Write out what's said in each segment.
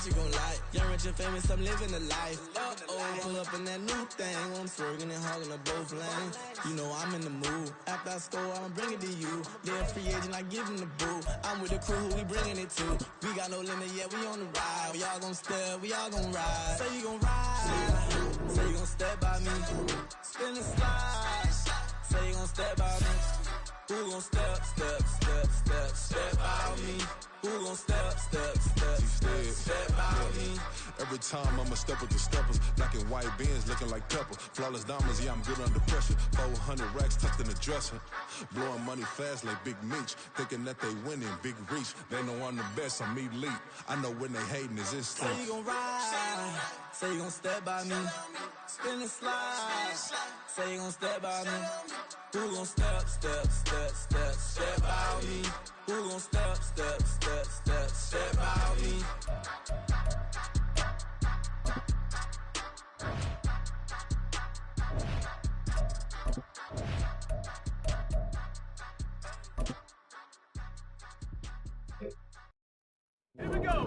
that you gon' like. Young, rich, and famous, I'm living the life. Pull up in that new thing. I'm swerving and hogging up both lanes. You know I'm in the mood. After I score, I'ma bring it to you. They're a free agent, I give them the boo. I'm with the crew, who we bringing it to. We got no limit, yeah, we on the ride. We all gon' step, we all gon' ride. Say you gon' ride. Say you gon' step by me. Spin and slide. Say you gon' step by me. Who gon' step by me? Who gon' step by me? Every time I'ma step with the steppers. Black and white beans looking like pepper. Flawless diamonds, yeah, I'm good under pressure. 400 racks tucked in the dresser. Blowing money fast like Big Meech. Thinking that they winning, big reach. They know I'm the best, I'm elite. I know when they hating is instant. Say you gon' ride. Say you gon' step by me. Spin and slide. Say you gon' step by me. Who gon' step by me? Who gon' step by me?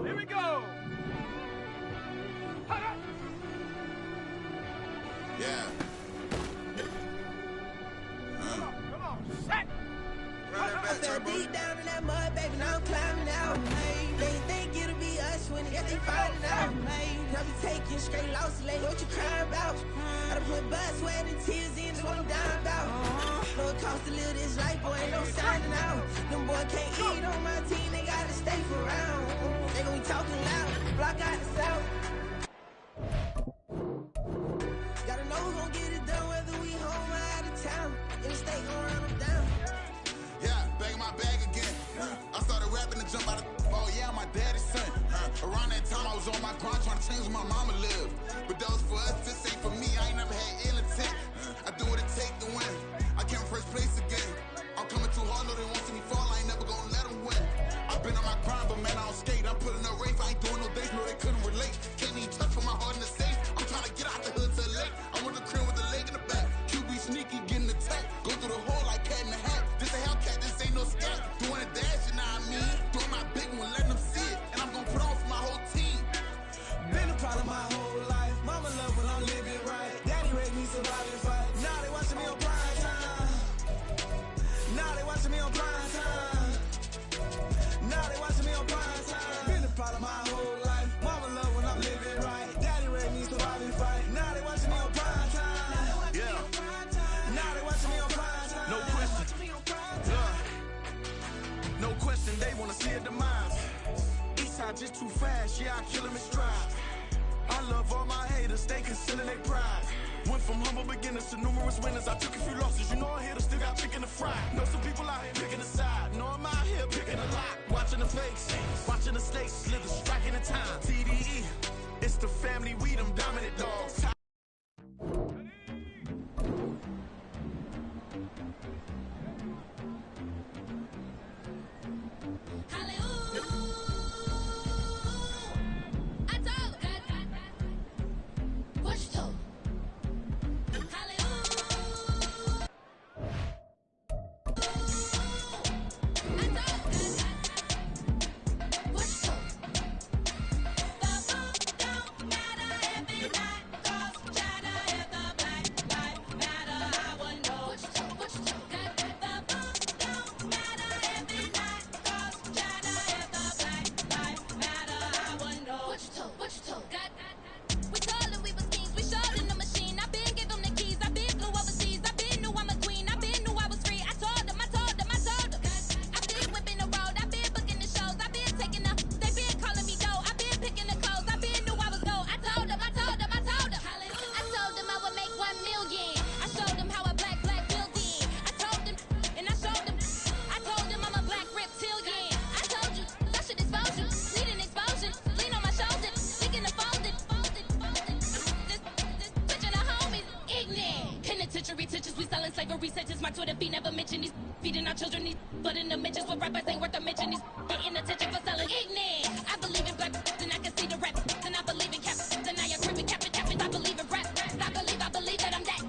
Here we go. Yeah. Come on, set. I fell deep down in that mud, baby, now I'm climbing out. They think it'll be us when they finding out. I be taking straight losses, like what you crying about? I done put blood, sweat, and tears in, that's what I'm dying about. Know it cost to live this life, boy, ain't no signing out. Them boy can't eat on my team, they gotta stay for round. They gon' be talking loud, block out the south. Gotta know who gon' get it done, whether we home or out of town. In the state gon' run them down. Yeah, back in my bag again. I started rapping to jump out of. Oh yeah, I'm my daddy's son. Around that time I was on my grind trying to change where my mama lived. But that was for us, this ain't for me. I ain't never had ill intent. I do what it take to win. I came first place again. I'm coming too hard, no they won't see me fall. I ain't never gonna let them win. I've been on my grind, but man I don't skate. I'm putting up race, I ain't doing no days, no they couldn't relate. Can't even touch with my heart in the safe. I'm trying to get out the hood to the lake. I'm with the crib with the leg in the back. QB sneaky, getting attacked. Go through the hole like cat in the hat. This a Hellcat, this ain't no scat. Doing a dash, you know what I mean? Doing my big one, letting them see it. And I'm gonna put on for my whole team. Been a problem my whole life. Mama love when I'm living right. Daddy raised me surviving fight. Now they watching me on prime time. Now they watching me on prime time. Now they watching me on prime time. Been a problem my whole life. Mama love when I'm living right. Daddy raised me surviving fight. Now they watching me on prime time. Yeah. Now they watching me on prime time. No question. No question, they wanna see a demise. Eastside just too fast, yeah, I kill him in stride. I love all my haters, they concealing their pride. Went from humble beginners to numerous winners. I took a few losses, you know I hit, still got chicken to fry. Know some people out here picking a side. Know I'm out here picking a lot. Watching the fakes, watching the snakes slither, striking the time. TDE, it's the family, we them dominant dogs. We selling slavery sentences. My Twitter feed never mention these feeding our children. These but in the mentions with rappers ain't worth a mention. These getting attention for selling ignorant. I believe in black and I can see the rap. And I believe in cap. And I agree with cap and cap. I believe in rap. I believe that I'm that.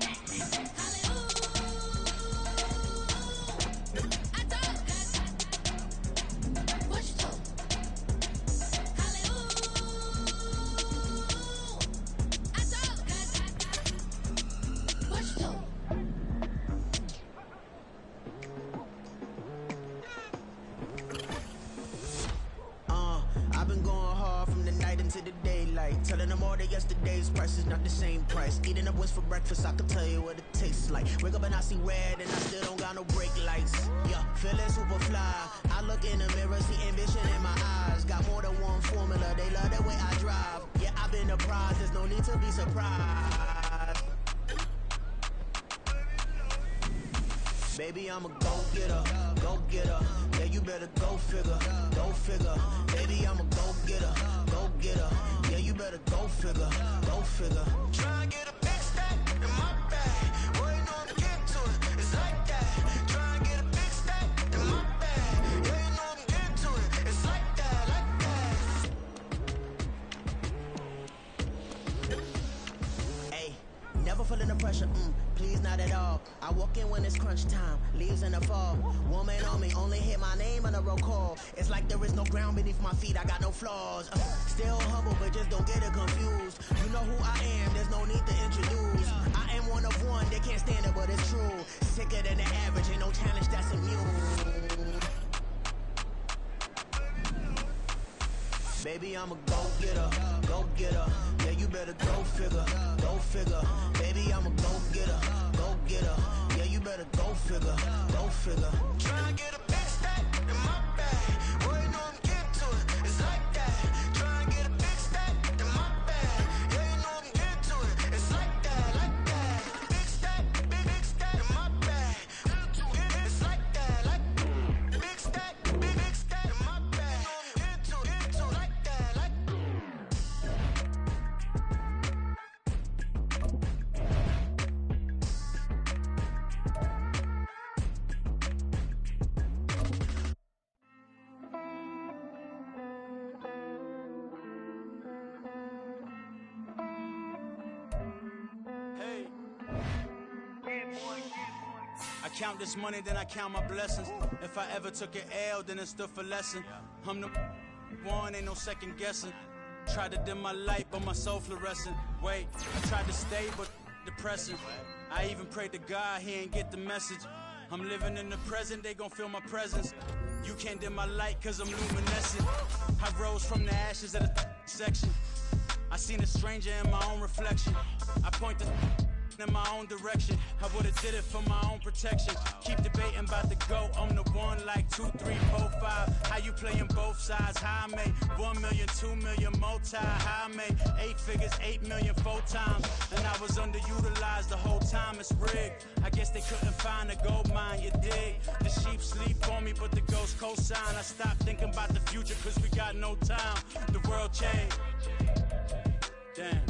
into the daylight. Telling them all that yesterday's price is not the same price. Eating up what's for breakfast, I can tell you what it tastes like. Wake up and I see red and I still don't got no brake lights. Yeah, feeling super fly. I look in the mirror, see ambition in my eyes. Got more than one formula, they love the way I drive. Yeah, I've been the prize, there's no need to be surprised. Baby, I'm a go-getter, go-getter. Yeah, you better go figure, go figure. Baby, I'm a go-getter, go-getter. Yeah, you better go figure, go figure. Try and get a big stack in my bag. Boy, you know I'm getting to it, it's like that. Try and get a big stack in my bag. Yeah, you know I'm getting to it, it's like that, like that. Hey, never feeling the pressure, please not at all. I walk in when it's crunch time, leaves in the fall. Woman on me, only hit my name on a roll call. It's like there is no ground beneath my feet, I got no flaws. Still humble, but just don't get it confused. You know who I am, there's no need to introduce. I am one of one, they can't stand it, but it's true. Sicker than the average, ain't no challenge that's immune. Baby, I'm a go-getter, go-getter. Yeah, you better go figure, go figure. Baby, I'm a go-getter, go-getter. Yeah, you better go figure, go figure. Try and get a big stack in my bag. Boy, you know I'm getting to it, it's like that. Try and get a big stack in my bag. Yeah, you know I'm getting to it, it's like that, like that. Big stack in my bag. It's like that, like big stack in my bag. You know I'm getting to it, like that, like. I count this money, then I count my blessings. If I ever took an L, then it stood for lesson. I'm the one, ain't no second guessing. Tried to dim my light, but my soul fluorescent. Wait, I tried to stay, but depressing. I even prayed to God, he ain't get the message. I'm living in the present, they gon' feel my presence. You can't dim my light, cause I'm luminescent. I rose from the ashes of the section. I seen a stranger in my own reflection. I point the in my own direction. I would've did it for my own protection. Keep debating about the go. I'm the one like 2, 3, 4, 5. How you playing both sides? How I made 1 million, 2 million multi. How I made 8 figures, 8 million 4 times. And I was underutilized the whole time. It's rigged. I guess they couldn't find a gold mine. You dig? The sheep sleep on me, but the ghost co-sign. I stopped thinking about the future, cause we got no time. The world changed. Damn.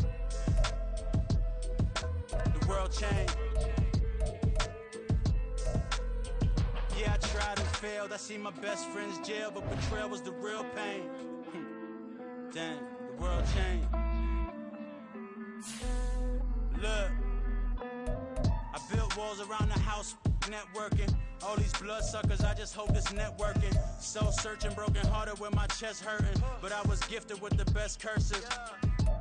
The world changed. Yeah, I tried and failed. I see my best friends jail, but betrayal was the real pain. Damn, the world changed. Look, I built walls around the house, networking. All these bloodsuckers, I just hope this networking. Soul searching, broken hearted with my chest hurting. But I was gifted with the best cursive.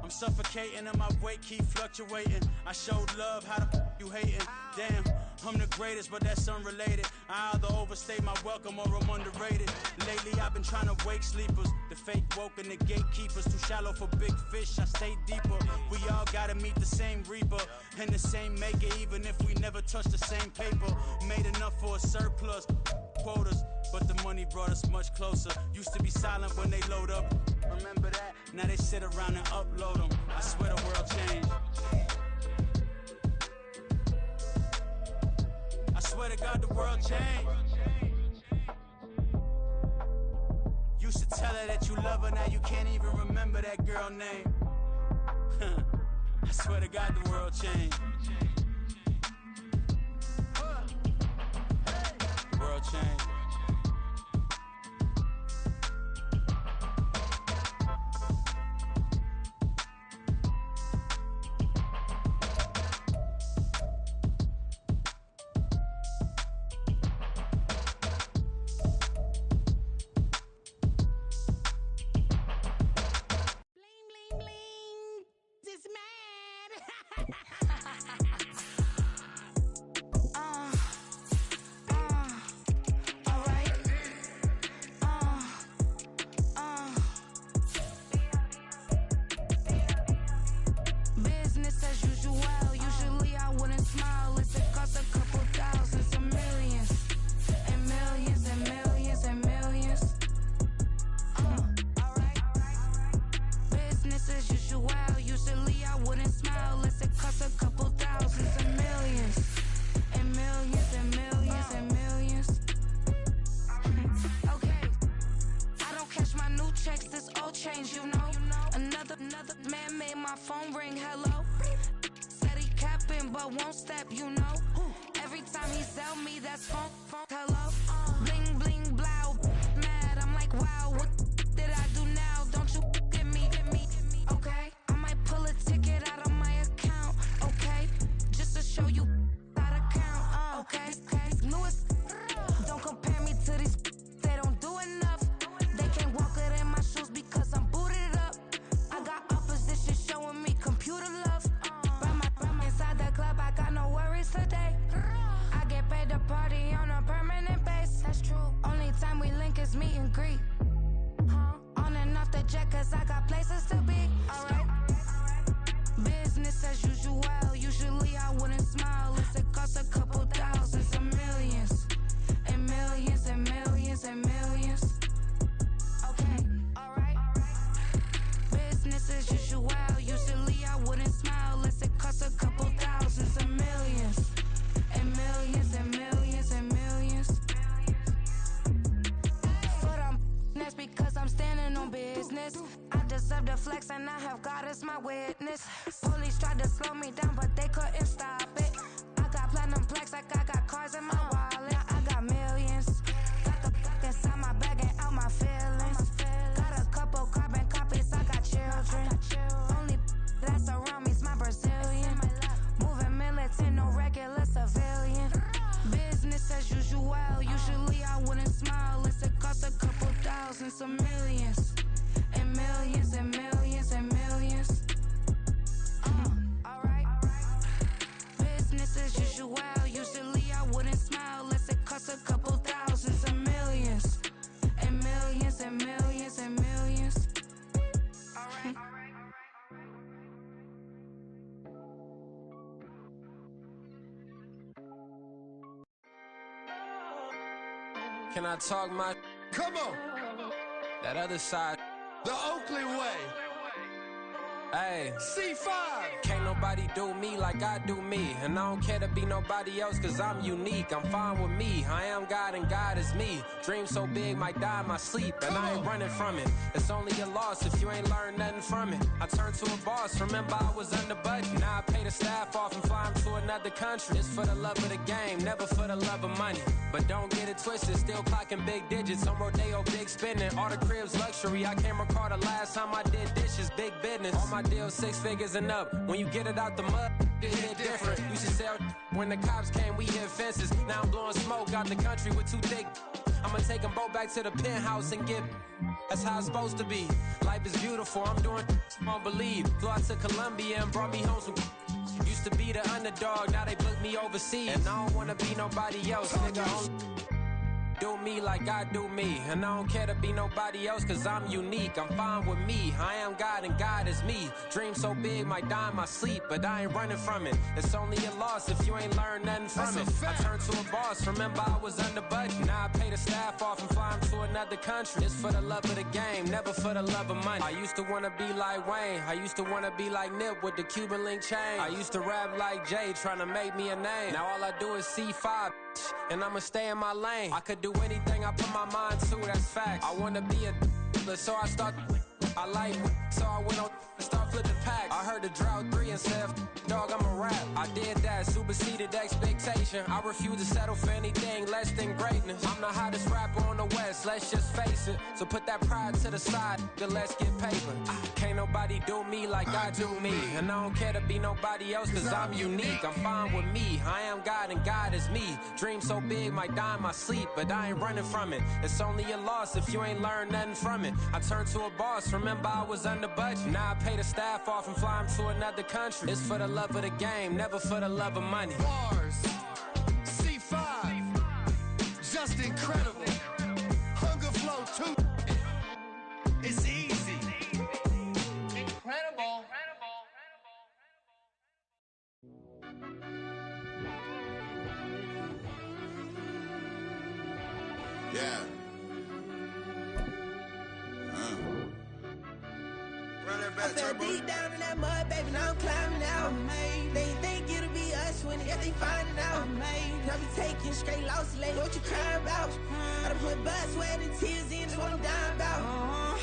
I'm suffocating and my weight keep fluctuating. I showed love, how the you hating? Damn, I'm the greatest, but that's unrelated. I either overstay my welcome or I'm underrated. Lately I've been trying to wake sleepers. The fake woke and the gatekeepers. Too shallow for big fish, I stay deeper. We all gotta meet the same reaper and the same maker, even if we never touch the same paper. Made enough for a surplus, quotas, but the money brought us much closer. Used to be silent when they load up, remember that? Now they sit around and upload them. I swear the world changed. I swear to God the world changed. Used to tell her that you love her, now you can't even remember that girl name. I swear to God the world changed. The world changed. another man made my phone ring, hello. Said he capping, but won't step, you know. Every time he sell me, that's phone, hello. Bling, bling, blow, mad, I'm like, wow, what did I do now? Don't you get me, okay? I might pull a ticket out of my account, okay? Just to show you how to count, okay? Louis, don't compare me to these, they don't do enough. They can't walk it in my shoes because I'm booted up. I got opposition showing me computer love. Inside the club, I got no worries today. I get paid to party on a permanent base. That's true. Only time we link is meet and greet. On and off the jet, cause I got places to be. Alright. Business as usual. Usually I wouldn't smile. It costs a couple thousands and millions. And millions and millions and millions. Okay, alright. Business as usual. Usually I wouldn't smile unless it costs a couple thousands and millions. And millions and millions and millions. But that's because I'm standing on business. I deserve the flex and I have God as my witness. Police tried to slow me down but they couldn't stop it. I got platinum plaques like I got cars in my wallet. I got millions. Got the fuck inside my bag and out my feelings. Got a couple carbon copies, I got children. Only that's around me's my Brazilian. Moving militant, no regular civilian. Business as usual. Usually I wouldn't smile unless it costs a couple thousands of millions. And millions and millions and millions. Alright. Business as usual. Usually I wouldn't smile unless it costs a couple thousands of millions. And millions and millions and millions. Alright. Can I talk my? Come on, That other side. the Oakley way. Hey. C5. Can't nobody do me like I do me. And I don't care to be nobody else cause I'm unique. I'm fine with me. I am God and God is me. Dream so big might die in my sleep. And I ain't running from it. It's only a loss if you ain't learned nothing from it. I turned to a boss. Remember I was under budget. Now I pay the staff off and fly them to another country. It's for the love of the game, never for the love of money. But don't get it twisted. Still clocking big digits. On Rodeo, big spending. All the cribs luxury. I can't recall the last time I did dishes. Big business. All my deals 6 figures and up. When you get it out the mud, it hit different. Used to sell when the cops came, we hit fences. Now I'm blowing smoke out the country with 2 thick. I'ma take them both back to the penthouse and get. That's how it's supposed to be. Life is beautiful. I'm doing I don't believe. Flew out to Colombia and brought me home some. Used to be the underdog, now they booked me overseas. And I don't wanna be nobody else, nigga. Do me like I do me. And I don't care to be nobody else cause I'm unique. I'm fine with me. I am God and God is me. Dream so big might die in my sleep, but I ain't running from it. It's only a loss if you ain't learned nothing from it. I turned to a boss. Remember I was under budget. Now I pay the staff off and fly them to another country. It's for the love of the game, never for the love of money. I used to wanna be like Wayne. I used to wanna be like Nip with the Cuban link chain. I used to rap like Jay, trying to make me a name. Now all I do is C5, and I'ma stay in my lane. I could do anything I put my mind to, that's facts. I wanna be a so I start. I like so I went on start flipping packs. I heard the drought 3 and said, dog, I'm a rap. I did that, superseded expectation. I refuse to settle for anything less than greatness. I'm the hottest rapper on the West, let's just face it. So put that pride to the side, then let's get paper. Can't nobody do me like I do me. And I don't care to be nobody else cause I'm unique. I'm fine with me. I am God and God is me. Dream so big might die in my sleep, but I ain't running from it. It's only a loss if you ain't learned nothing from it. I turned to a boss. Remember I was under budget. Now I pay the staff off and fly them to another country. It's for the love of the game, never for the love of money. Bars, C5, just incredible. Hunger Flow 2, it's easy. Incredible. Yeah. Run that I back, fell Turbo. deep down in that mud, baby, now I'm climbing out. They think it'll be us when they finding out. I be taking straight losses lately, what you crying about? I done put blood, sweat, and tears in, that's what I'm dying about.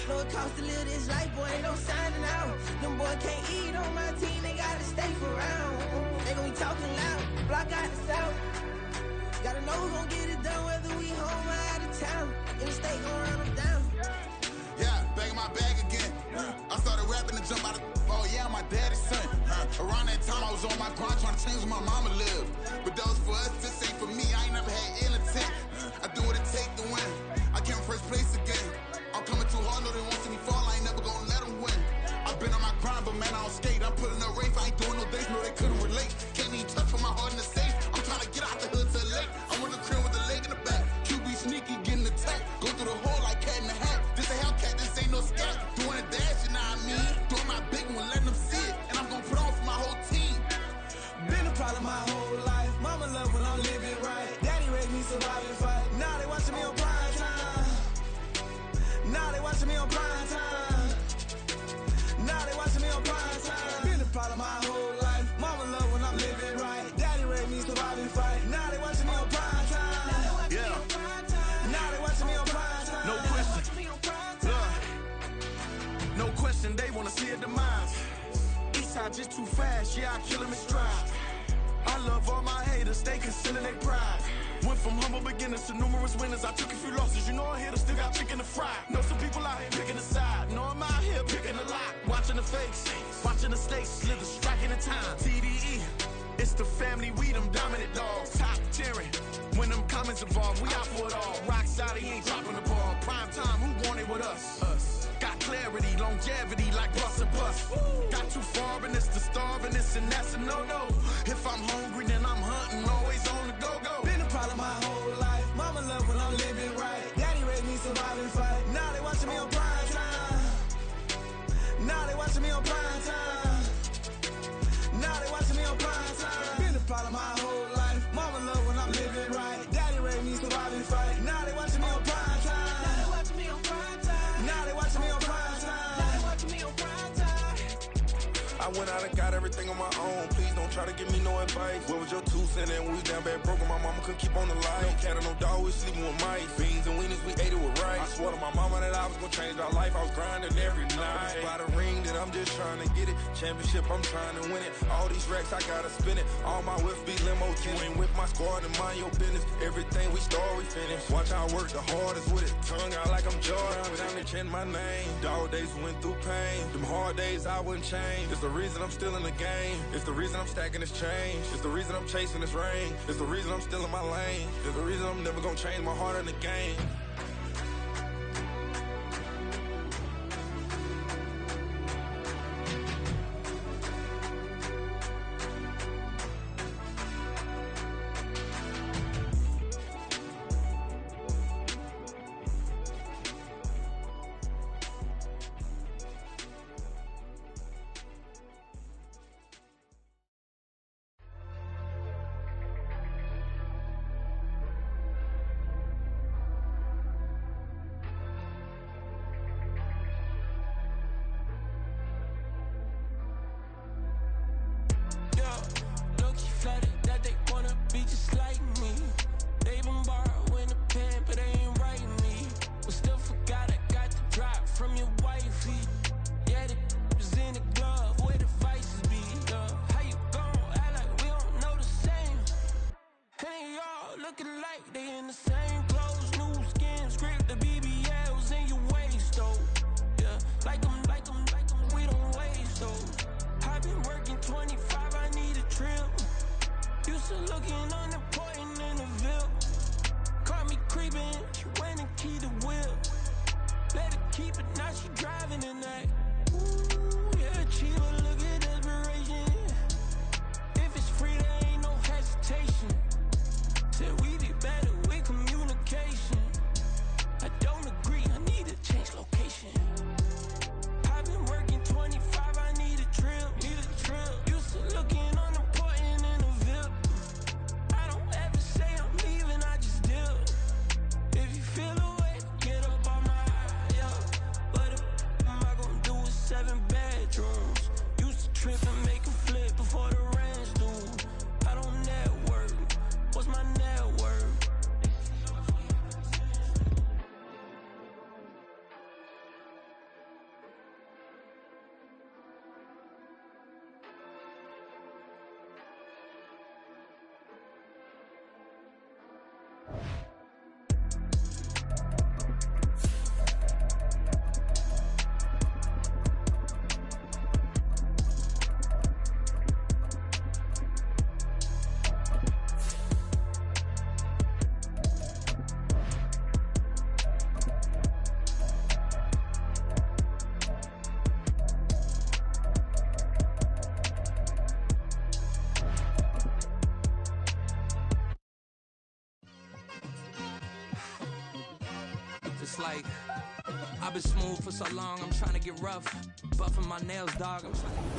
Know it costs to live this life, boy, ain't no signing out. Them One can't eat on my team, they gotta stay for round. They gon' be talking loud, block out the south. Gotta know who gon' get it done, whether we home or out of town. In the state gon' run them down. Yeah, back in my bag again. I started rapping to jump out of. Oh yeah, I'm my daddy's son. Around that time I was on my grind trying to change where my mama lived. But that was for us, this ain't for me. I ain't never had ill intent. I do what it take to win. I came first place again. I'm coming too hard, no they won't see me fall. I ain't never gonna let them win. I've been on my grind, but man I don't skate. I'm putting up race, I ain't doing no days, no they couldn't relate. Can't even touch with my heart in the safe. I'm trying to get out the hood to the lake. I'm on the crib with the leg in the back. QB sneaky, getting attacked. Go through the hole like cat in the hat. This a Hellcat, this ain't no scat. Doing a dash, you know what I mean? Doing my big one, letting them see it. And I'm gonna put on for my whole team. Been a problem my whole life. Mama love when I'm living right. Daddy raised me survive and fight. Now they watching me on prime time. Now they watching me on prime time. Now they watching me on prime time. Been a problem my whole life. Mama love when I'm living right. Daddy raised me survive and fight. Now they watching me on prime time. Yeah. Now they watching me on prime time. No question. No question, they wanna see a demise. Eastside just too fast, yeah, I kill him in stride. I love all my haters, they concealing their pride. Went from humble beginners to numerous winners. I took a few losses, you know I hit, still got chicken to fry. Know some people out here picking a side. Know I'm out here picking a lot. Watching the fakes, watching the stakes, slither, striking the time. TDE, it's the family, we them dominant dogs. Top tiering, when them comments involved, we out for it all. Rock side, he ain't dropping the ball. Prime time, who want it with us? Us. Got clarity, longevity, like bus and bus. Got too far and it's the starving, this and that's a no-no. If I'm hungry, then I'm hunting, always on the go-go. Been a problem my whole life. Mama love when I'm living right. Daddy raised me survive and fight. Now they watching me on prime time. Now they watching me on prime time. Now they watching me on prime time. Been a problem my whole life. Mama love when I'm living right. Daddy raised me survive and fight. Now they watching me on prime time. Now they watching me on prime time. Now they watching me on prime time. Now they watching me on prime time. I went out and got everything on my own. Please don't try to give me no advice. What was your 2 cents and we was down bad broke and my mama couldn't keep on the light. No cat or no dog, we sleeping with mice. Beans and weenies, we ate it with rice. I swore to my mama that I was gonna change our life. I was grinding every night. By the ring that I'm just trying to get it. Championship, I'm trying to win it. All these racks, I gotta spin it. All my whips be limo tinted. You ain't with my squad and mind your business. Everything we start, we finish. Watch how I work the hardest with it. Tongue out like I'm Jordan. Time to change my name. Dog days went through pain. Them hard days I wouldn't change. It's the reason I'm still in the game. It's the reason I'm stacking this change. It's the reason I'm chasing this rain. It's the reason I'm still in my lane. It's the reason I'm never gonna change my heart in the game. It's like, I've been smooth for so long, I'm trying to get rough. Buffing my nails, dog.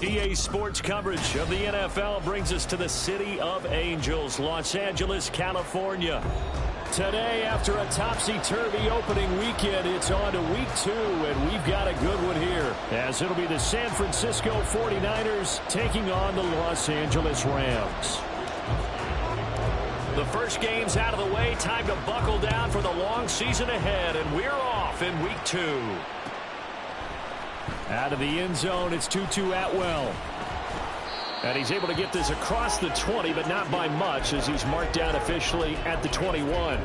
EA Sports coverage of the NFL brings us to the City of Angels, Los Angeles, California. Today, after a topsy-turvy opening weekend, it's on to week 2, and we've got a good one here, as it'll be the San Francisco 49ers taking on the Los Angeles Rams. The first game's out of the way. Time to buckle down for the long season ahead, and we're off in week 2. Out of the end zone, it's Tutu Atwell. And he's able to get this across the 20, but not by much, as he's marked down officially at the 21.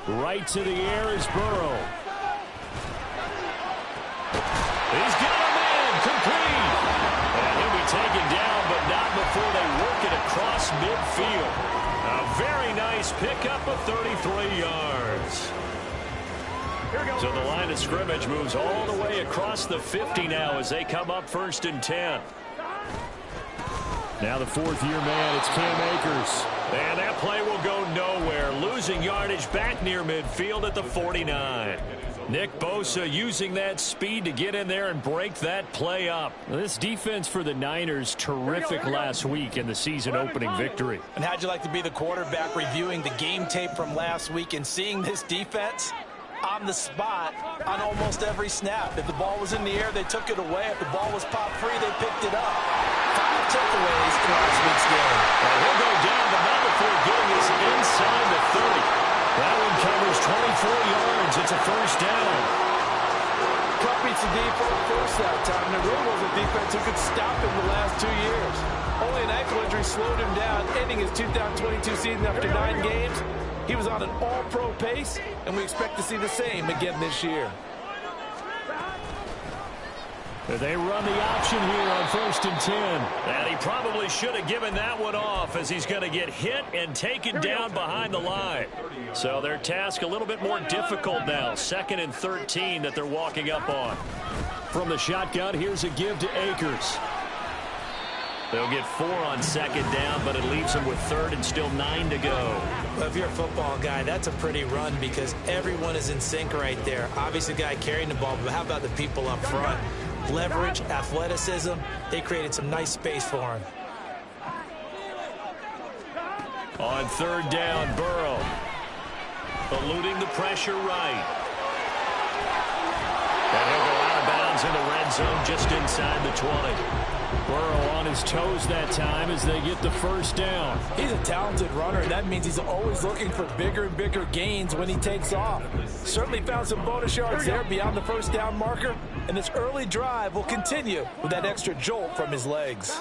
Right to the air is Burrow. He's got him in, complete. And he'll be taken down, but not before they work it across midfield. A very nice pickup of 33 yards. So the line of scrimmage moves all the way across the 50 now as they come up 1st and 10. Now the 4th-year man, it's Cam Akers. And that play will go nowhere. Losing yardage back near midfield at the 49. Nick Bosa using that speed to get in there and break that play up. This defense for the Niners, terrific last week in the season-opening victory. And how'd you like to be the quarterback reviewing the game tape from last week and seeing this defense on the spot on almost every snap? If the ball was in the air, they took it away. If the ball was popped free, they picked it up. 5 takeaways in last week's game. Well, he'll go down, but not before getting us inside the 30. That one covers 24 yards. It's a 1st down. Cup beats the default first that time. There really was a defense who could stop him the last 2 years. Only an ankle injury slowed him down, ending his 2022 season after 9 games. He was on an all-pro pace, and we expect to see the same again this year. They run the option here on 1st and 10. And he probably should have given that one off, as he's going to get hit and taken down behind the line. So their task a little bit more difficult now. 2nd and 13 that they're walking up on. From the shotgun, here's a give to Akers. They'll get 4 on 2nd down, but it leaves them with 3rd and still 9 to go. Well, if you're a football guy, that's a pretty run because everyone is in sync right there. Obviously, the guy carrying the ball, but how about the people up front? Leverage, athleticism, they created some nice space for him. On 3rd down, Burrow. Eluding the pressure right. And he'll go out of bounds in the red zone just inside the 20. Burrow on his toes that time as they get the 1st down. He's a talented runner, and that means he's always looking for bigger and bigger gains when he takes off. Certainly found some bonus yards there beyond the 1st down marker, and this early drive will continue with that extra jolt from his legs.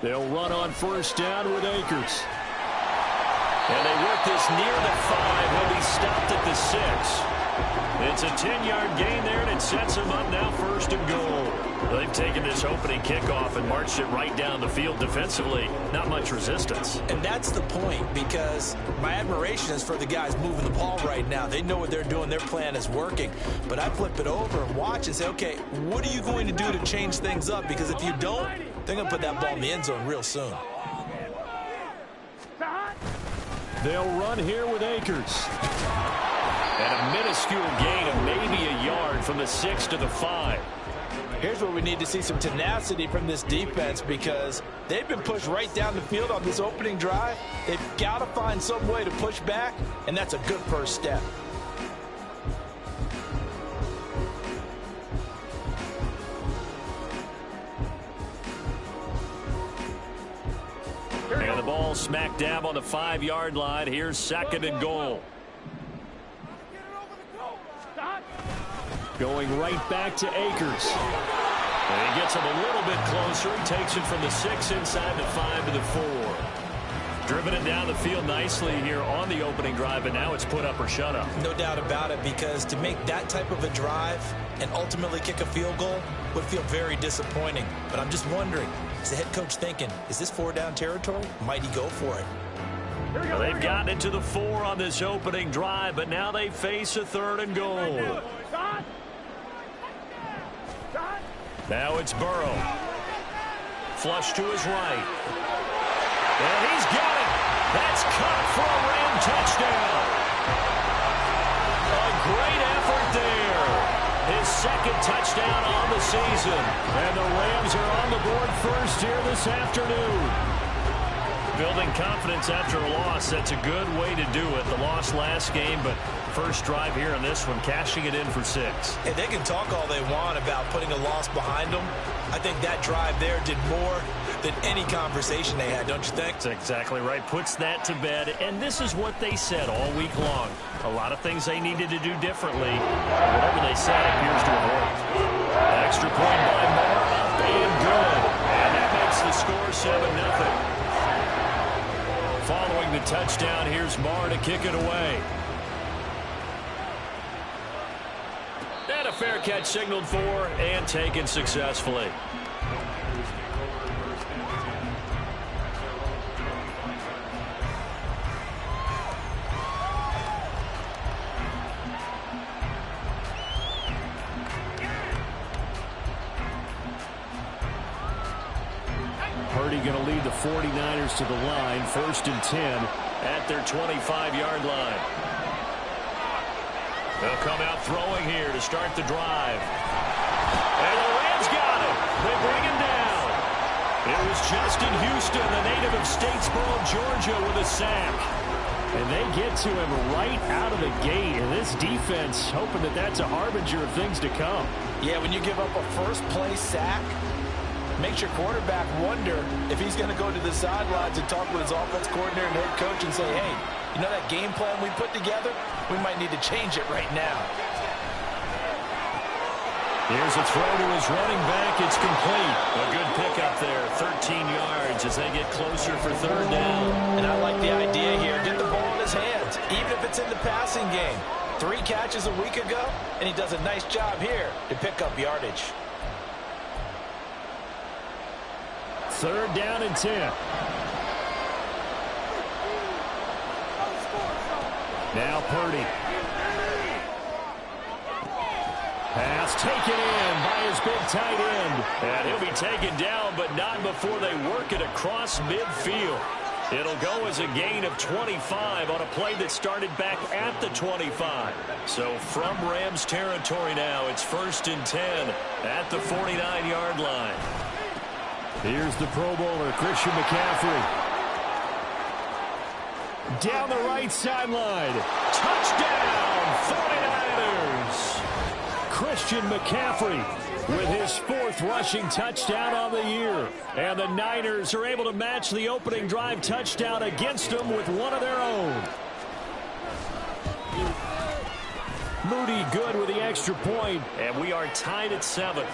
They'll run on 1st down with Akers. And they work this near the 5. He'll be stopped at the 6. It's a 10-yard gain there, and it sets him up now 1st and goal. They've taken this opening kickoff and marched it right down the field defensively. Not much resistance. And that's the point, because my admiration is for the guys moving the ball right now. They know what they're doing. Their plan is working. But I flip it over and watch and say, okay, what are you going to do to change things up? Because if you don't, they're going to put that ball in the end zone real soon. They'll run here with Akers. And a minuscule gain of maybe a yard from the 6 to the 5. Here's where we need to see some tenacity from this defense, because they've been pushed right down the field on this opening drive. They've got to find some way to push back, and that's a good first step. And the ball ball smack dab on the 5-yard line. Here's 2nd and goal. Going right back to Akers. And he gets him a little bit closer. He takes it from the 6 inside the 5 to the 4. Driven it down the field nicely here on the opening drive, and now it's put up or shut up. No doubt about it, because to make that type of a drive and ultimately kick a field goal would feel very disappointing. But I'm just wondering, is the head coach thinking, is this 4-down territory? Might he go for it? Well, they've gotten it to the 4 on this opening drive, but now they face a 3rd and goal. Now it's Burrow. Flush to his right. And he's got it. That's caught for a Ram touchdown. A great effort there. His 2nd touchdown on the season. And the Rams are on the board first here this afternoon. Building confidence after a loss, that's a good way to do it. The loss last game, but first drive here in this one, cashing it in for 6. And they can talk all they want about putting a loss behind them. I think that drive there did more than any conversation they had, don't you think? That's exactly right. Puts that to bed. And this is what they said all week long. A lot of things they needed to do differently. Whatever they said appears to have worked. Extra point by Moore, up and good. And that makes the score 7-0. Following the touchdown, here's Marr to kick it away. And a fair catch signaled for and taken successfully. Purdy going to lead the 49ers to the line. 1st and 10 at their 25-yard line. They'll come out throwing here to start the drive. And the Rams got it. They bring him down. It was Justin Houston, the native of Statesboro, Georgia, with a sack. And they get to him right out of the gate. And this defense hoping that that's a harbinger of things to come. Yeah, when you give up a first-place sack, makes your quarterback wonder if he's going to go to the sidelines and talk with his offense coordinator and head coach and say, hey, you know that game plan we put together? We might need to change it right now. Here's a throw to his running back. It's complete. A good pickup there. 13 yards as they get closer for 3rd down. And I like the idea here. Get the ball in his hands, even if it's in the passing game. 3 catches a week ago, and he does a nice job here to pick up yardage. 3rd down and 10. Now Purdy. Pass taken in by his big tight end. And he'll be taken down, but not before they work it across midfield. It'll go as a gain of 25 on a play that started back at the 25. So from Rams territory now, it's 1st and 10 at the 49-yard line. Here's the Pro Bowler, Christian McCaffrey. Down the right sideline. Touchdown, 49ers. Christian McCaffrey with his 4th rushing touchdown on the year. And the Niners are able to match the opening drive touchdown against them with one of their own. Moody good with the extra point, and we are tied at 7.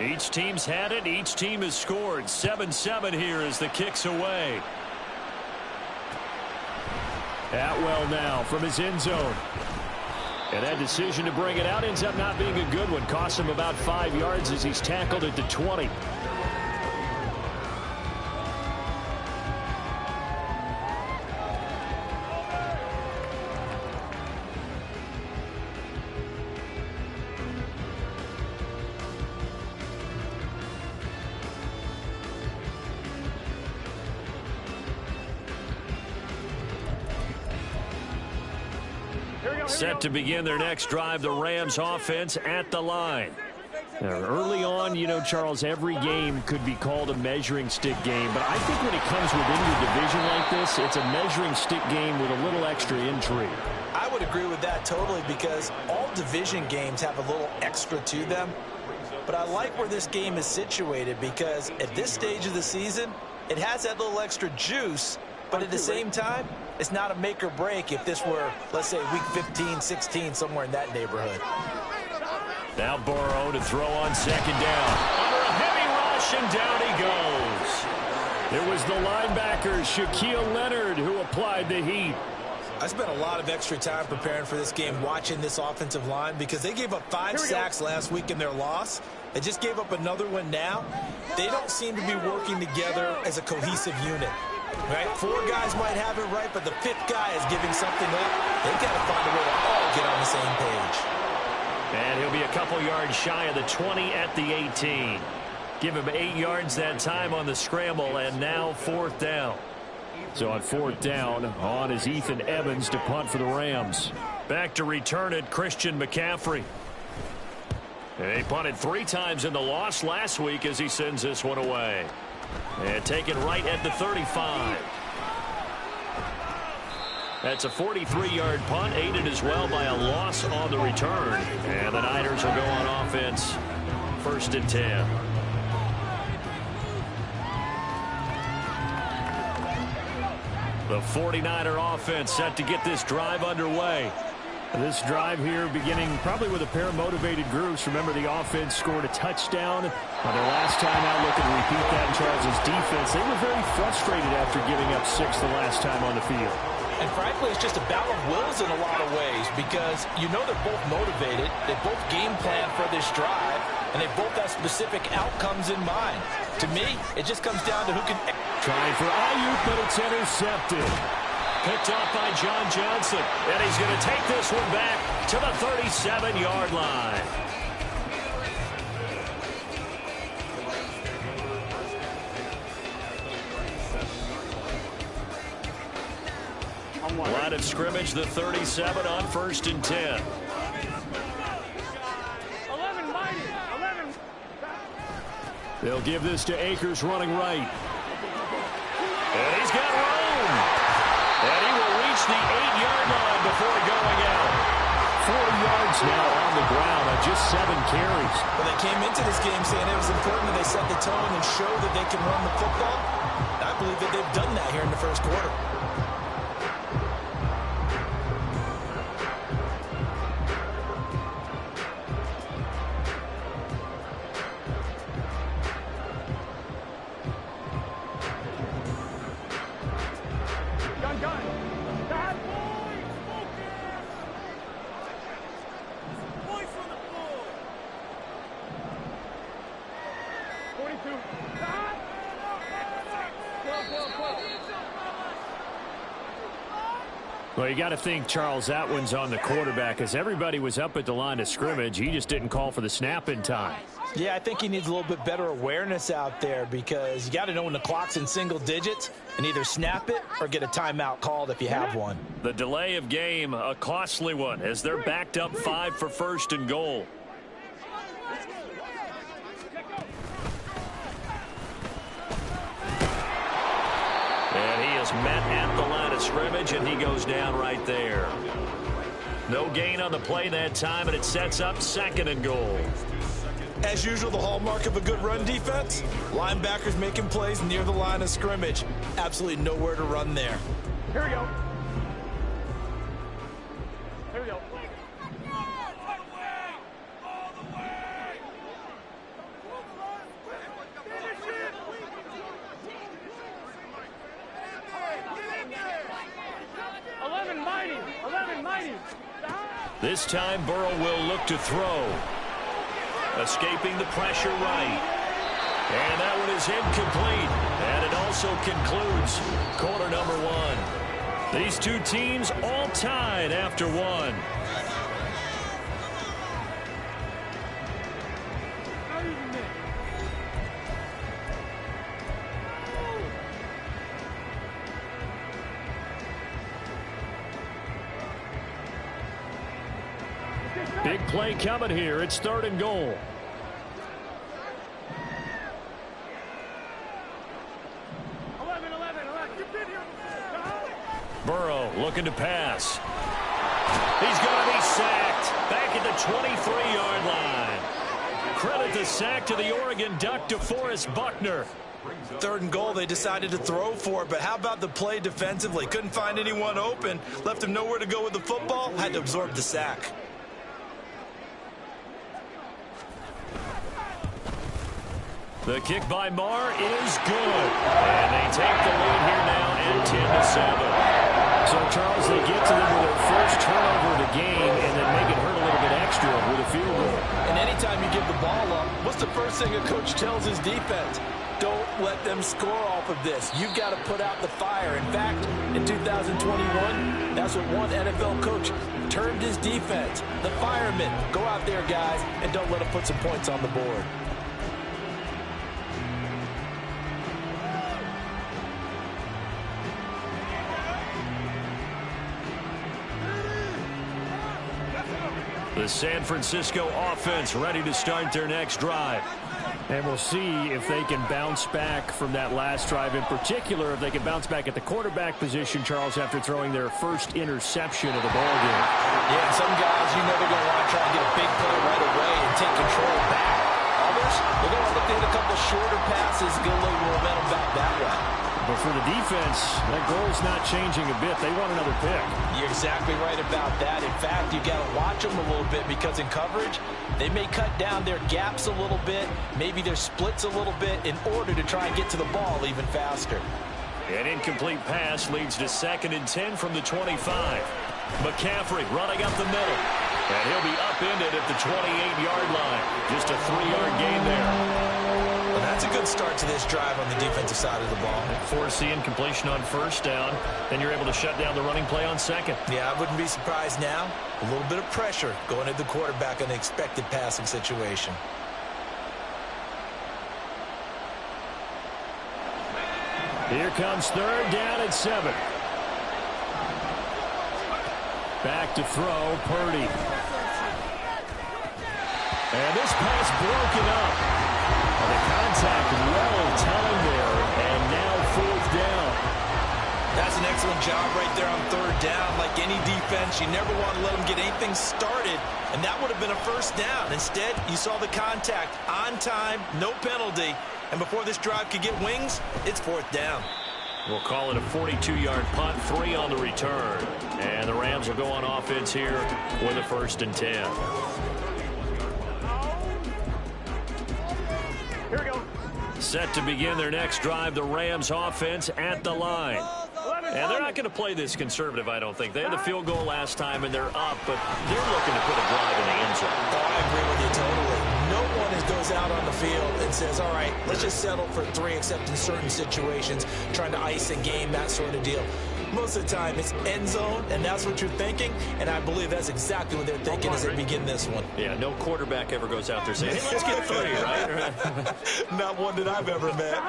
Each team's had it. Each team has scored. 7-7 here as the kick's away. Atwell now from his end zone. And that decision to bring it out ends up not being a good one. Costs him about 5 yards as he's tackled at the 20. Set to begin their next drive, the Rams offense at the line. Early on, you know, Charles, every game could be called a measuring stick game. But I think when it comes within your division like this, it's a measuring stick game with a little extra intrigue. I would agree with that totally because all division games have a little extra to them. But I like where this game is situated because at this stage of the season, it has that little extra juice. But at the same time, it's not a make or break if this were, let's say, week 15, 16, somewhere in that neighborhood. Now Burrow to throw on second down. Under a heavy rush, and down he goes. It was the linebacker, Shaquille Leonard, who applied the heat. I spent a lot of extra time preparing for this game watching this offensive line because they gave up 5 sacks last week in their loss. They just gave up another one now. They don't seem to be working together as a cohesive unit. Right? 4 guys might have it right, but the 5th guy is giving something up. They've got to find a way to all get on the same page. And he'll be a couple yards shy of the 20 at the 18. Give him 8 yards that time on the scramble, and now 4th down. So on 4th down, on is Ethan Evans to punt for the Rams. Back to return it, Christian McCaffrey. And he punted 3 times in the loss last week as he sends this one away. And taken right at the 35. That's a 43-yard punt, aided as well by a loss on the return. And the Niners will go on offense, 1st and 10. The 49er offense set to get this drive underway. This drive here beginning probably with a pair of motivated groups. Remember, the offense scored a touchdown on their last time out. Looking to repeat that in Charles's defense. They were very frustrated after giving up 6 the last time on the field. And frankly, it's just a battle of wills in a lot of ways because you know they're both motivated. They both game plan for this drive, and they both have specific outcomes in mind. To me, it just comes down to who can... Trying for Ayuk, but it's intercepted. Picked off by John Johnson, and he's going to take this one back to the 37-yard line. Line of scrimmage, the 37 on 1st and 10. 11, mighty, 11. They'll give this to Akers running right. And he's got room. And he will reach the 8-yard line before going out. 4 yards now on the ground on just 7 carries. Well, they came into this game saying it was important that they set the tone and show that they can run the football. I believe that they've done that here in the first quarter. Well, you got to think, Charles, that one's on the quarterback as everybody was up at the line of scrimmage. He just didn't call for the snap in time. Yeah, I think he needs a little bit better awareness out there because you got to know when the clock's in single digits and either snap it or get a timeout called if you have one. The delay of game, a costly one as they're backed up 5 for 1st and goal. And he is met at the line of scrimmage, and he goes down right there. No gain on the play that time, and it sets up 2nd and goal. As usual, the hallmark of a good run defense, linebackers making plays near the line of scrimmage. Absolutely nowhere to run there. Here we go. Here we go. This time, Burrow will look to throw. Escaping the pressure right. And that one is incomplete. And it also concludes quarter number 1. These two teams all tied after 1. Big play coming here. It's 3rd and goal. Burrow looking to pass. He's going to be sacked back at the 23-yard line. Credit the sack to the Oregon Duck, DeForest Buckner. 3rd and goal, they decided to throw for it, but how about the play defensively? Couldn't find anyone open, left him nowhere to go with the football, had to absorb the sack. The kick by Marr is good. And they take the lead here now at 10-7. So, Charles, they get to them with their first turnover of the game and then make it hurt a little bit extra with a field goal. And anytime you give the ball up, what's the first thing a coach tells his defense? Don't let them score off of this. You've got to put out the fire. In fact, in 2021, that's what one NFL coach termed his defense. The firemen. Go out there, guys, and don't let them put some points on the board. The San Francisco offense ready to start their next drive. And we'll see if they can bounce back from that last drive. In particular, if they can bounce back at the quarterback position, Charles, after throwing their first interception of the ballgame. Yeah, some guys, you know they're going to want to try and get a big play right away and take control back. Others, they're going to look to hit a couple shorter passes, get a little momentum back that way. But for the defense, that goal's not changing a bit. They want another pick. You're exactly right about that. In fact, you've got to watch them a little bit because in coverage, they may cut down their gaps a little bit, maybe their splits a little bit in order to try and get to the ball even faster. An incomplete pass leads to 2nd and 10 from the 25. McCaffrey running up the middle. And he'll be upended at the 28-yard line. Just a 3-yard gain there. Well, that's a good start to this drive on the defensive side of the ball. Force the incompletion on 1st down. Then you're able to shut down the running play on 2nd. Yeah, I wouldn't be surprised now. A little bit of pressure going at the quarterback in an expected passing situation. Here comes 3rd down and 7. Back to throw, Purdy. And this pass broken up. The contact well timed there, and now 4th down. That's an excellent job right there on 3rd down. Like any defense, you never want to let them get anything started, and that would have been a 1st down. Instead, you saw the contact on time, no penalty, and before this drive could get wings, it's 4th down. We'll call it a 42-yard punt, 3 on the return. And the Rams will go on offense here with a 1st and 10. Here we go. Set to begin their next drive, the Rams offense at the line. And they're not going to play this conservative, I don't think. They had the field goal last time, and they're up, but they're looking to put a drive in the end zone. Oh, I agree with you totally. No one goes out on the field and says, all right, let's just settle for 3, except in certain situations, trying to ice a game, that sort of deal. Most of the time, it's end zone, and that's what you're thinking, and I believe that's exactly what they're thinking as they begin this one. Yeah, no quarterback ever goes out there saying, hey, let's get 3, right? Not one that I've ever met.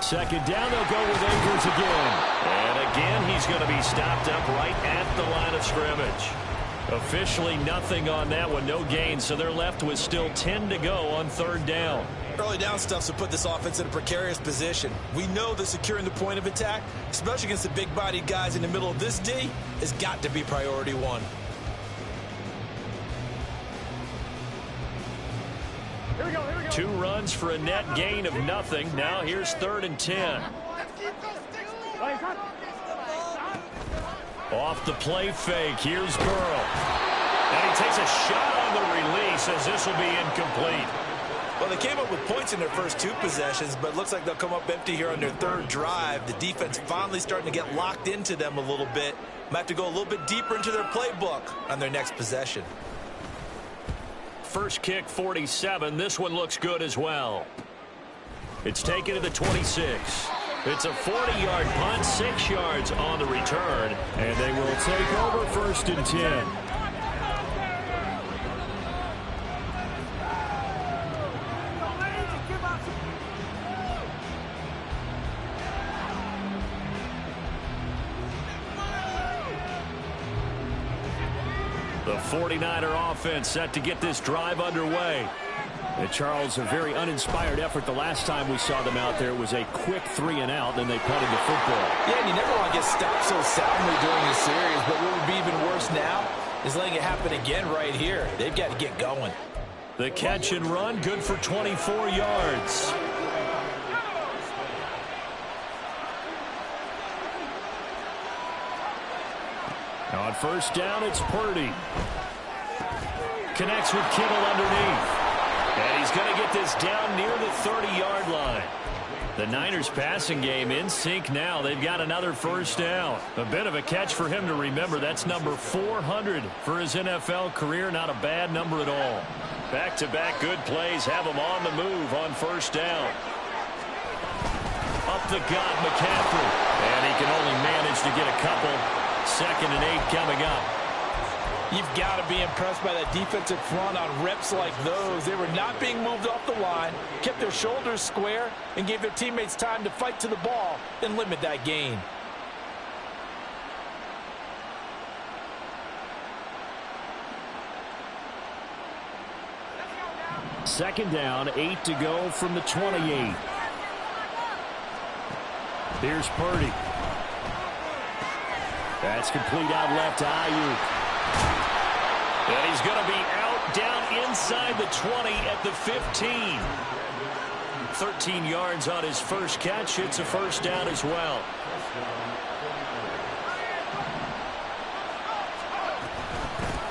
2nd down, they'll go with Akers again. And again, he's going to be stopped up right at the line of scrimmage. Officially nothing on that one, no gain, so they're left with still 10 to go on 3rd down. Early down stuff to put this offense in a precarious position. We know that securing the point of attack, especially against the big-bodied guys in the middle of this D, has got to be priority 1. Here we go, here we go. 2 runs for a net gain of nothing. Now here's 3rd and 10. Off the play fake, here's Burrow. And he takes a shot on the release as this will be incomplete. Well, they came up with points in their first 2 possessions, but it looks like they'll come up empty here on their 3rd drive. The defense finally starting to get locked into them a little bit. Might have to go a little bit deeper into their playbook on their next possession. First kick, 47. This one looks good as well. It's taken to the 26. It's a 40-yard punt, 6 yards on the return. And they will take over 1st and 10. The 49er offense set to get this drive underway. And Charles, a very uninspired effort. The last time we saw them out there was a quick 3-and-out, then they punted the football. Yeah, and you never want to get stopped so soundly during the series, but what would be even worse now is letting it happen again right here. They've got to get going. The catch and run, good for 24 yards. On first down, it's Purdy. Connects with Kittle underneath. And he's going to get this down near the 30-yard line. The Niners passing game in sync now. They've got another first down. A bit of a catch for him to remember. That's number 400 for his NFL career. Not a bad number at all. Back-to-back good plays have him on the move on first down. Up the gut, McCaffrey. And he can only manage to get a couple. 2nd and 8 coming up. You've got to be impressed by that defensive front on reps like those. They were not being moved off the line, kept their shoulders square, and gave their teammates time to fight to the ball and limit that gain. Second down, 8 to go from the 28. Here's Purdy. That's complete out left to Ayuk. And he's going to be out down inside the 20 at the 15. 13 yards on his first catch. It's a first down as well.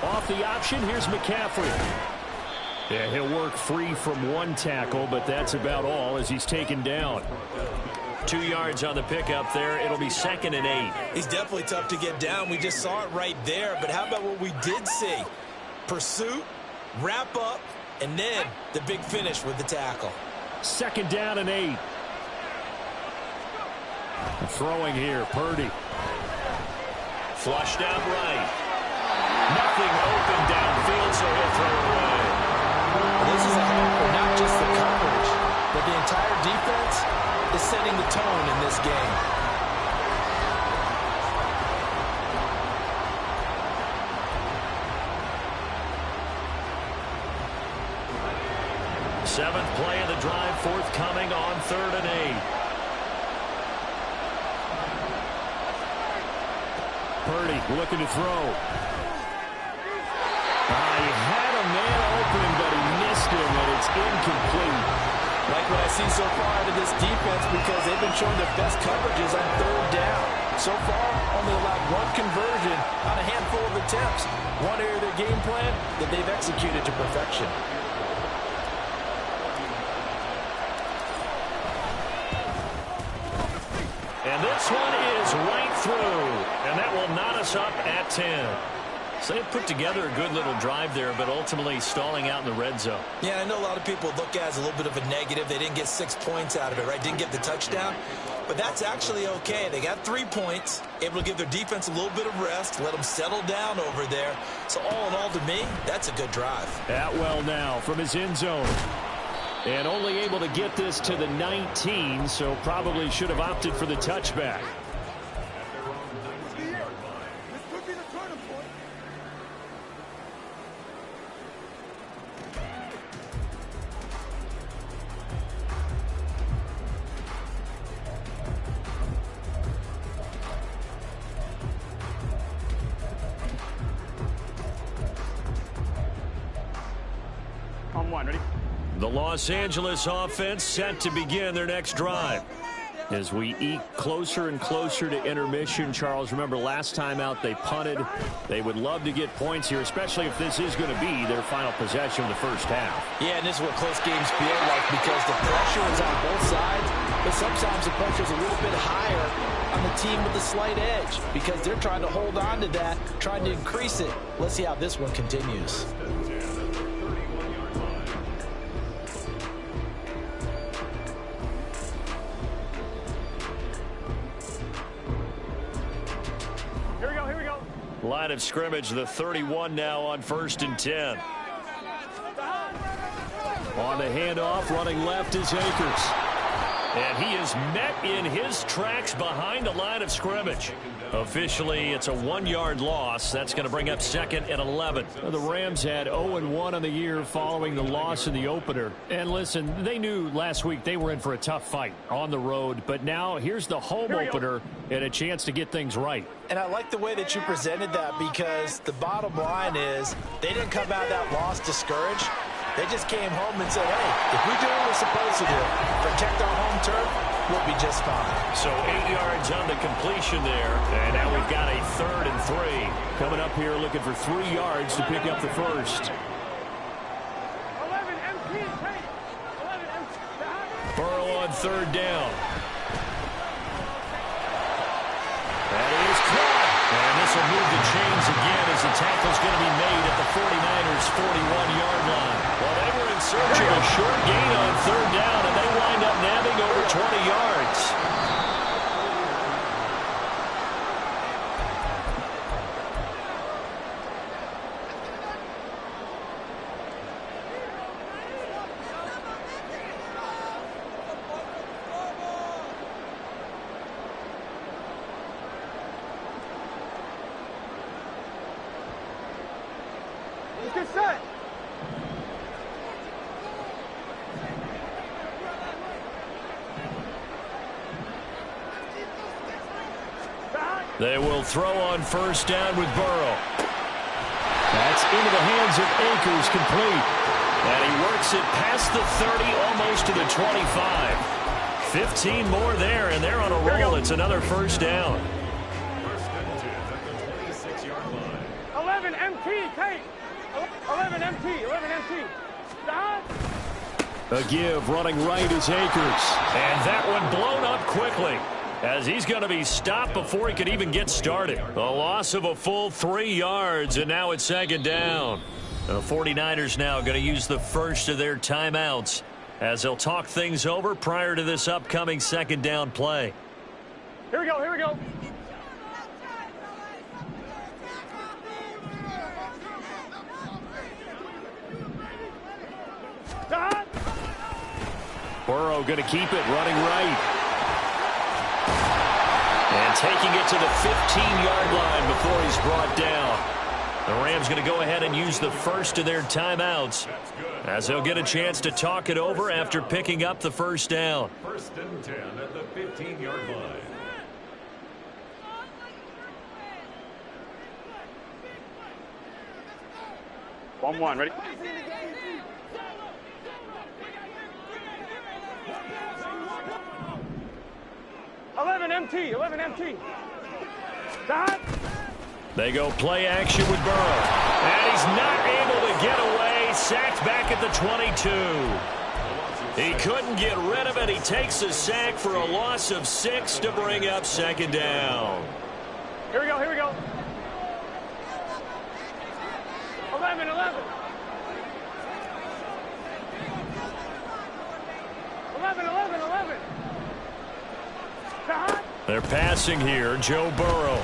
Off the option, here's McCaffrey. Yeah, he'll work free from one tackle, but that's about all as he's taken down. 2 yards on the pickup there. It'll be 2nd and 8. He's definitely tough to get down. We just saw it right there. But how about what we did see? Pursuit, wrap up, and then the big finish with the tackle. 2nd down and 8. Throwing here, Purdy. Flushed out right. Nothing open downfield, so he'll throw it away. This is a hack for not just the coverage, but the entire defense is setting the tone in this game. Seventh play of the drive forthcoming on 3rd and 8. Purdy looking to throw. He had a man open, but he missed him, and it's incomplete. Like what I see so far out of this defense, because they've been showing their best coverages on 3rd down. So far, only allowed one conversion on a handful of attempts. One area of their game plan that they've executed to perfection. And this one is right through, and that will knot us up at 10. So they put together a good little drive there, but ultimately stalling out in the red zone. Yeah, I know a lot of people look at it as a little bit of a negative. They didn't get 6 points out of it, right? Didn't get the touchdown. But that's actually okay. They got 3 points, able to give their defense a little bit of rest, let them settle down over there. So all in all, to me, that's a good drive. Atwell now from his end zone. And only able to get this to the 19, so probably should have opted for the touchback. On one, ready? The Los Angeles offense set to begin their next drive. As we eke closer and closer to intermission, Charles, remember last time out they punted. They would love to get points here, especially if this is going to be their final possession of the first half. Yeah, and this is what close games feel like because the pressure is on both sides, but sometimes the pressure is a little bit higher on the team with the slight edge because they're trying to hold on to that, trying to increase it. Let's see how this one continues. Line of scrimmage, the 31 now on 1st and 10. On the handoff, running left is Akers. And he is met in his tracks behind the line of scrimmage. Officially, it's a 1-yard loss. That's going to bring up 2nd and 11. The Rams had 0-1 on the year following the loss in the opener. And listen, they knew last week they were in for a tough fight on the road. But now here's the home opener and a chance to get things right. And I like the way that you presented that, because the bottom line is they didn't come out of that loss discouraged. They just came home and said, hey, if we do what we're supposed to do, protect our home turf, we'll be just fine. So 8 yards on the completion there. And now we've got a 3rd and 3. Coming up here looking for 3 yards to pick up the first. 11 MT, 11 MT. Burrow on 3rd down. That is caught. And this will move the chains again as the tackle's going to be made at the 49ers' 41-yard line. Well, they were in search of a short gain on 3rd down, and they wind up nabbing over 20 yards. Get set. They will throw on 1st down with Burrow. That's into the hands of Akers, complete. And he works it past the 30, almost to the 25. 15 more there, and they're on a roll. It's another 1st down. 11 MT, Tate. 11 MT, 11 MT. Stop. A give running right is Akers. And that one blown up quickly, as he's going to be stopped before he could even get started. A loss of a full 3 yards, and now it's 2nd down. The 49ers now going to use the first of their timeouts as they'll talk things over prior to this upcoming 2nd down play. Here we go, here we go. Burrow going to keep it running right. And taking it to the 15-yard line before he's brought down. The Rams going to go ahead and use the first of their timeouts as they'll get a chance to talk it over after picking up the 1st down. 1st and 10 at the 15-yard line. One, ready? Eleven MT. Stop. They go play action with Burrow. And he's not able to get away. Sacked back at the 22. He couldn't get rid of it. He takes a sack for a loss of 6 to bring up 2nd down. Here we go. 11. 11. Stop. They're passing here. Joe Burrow.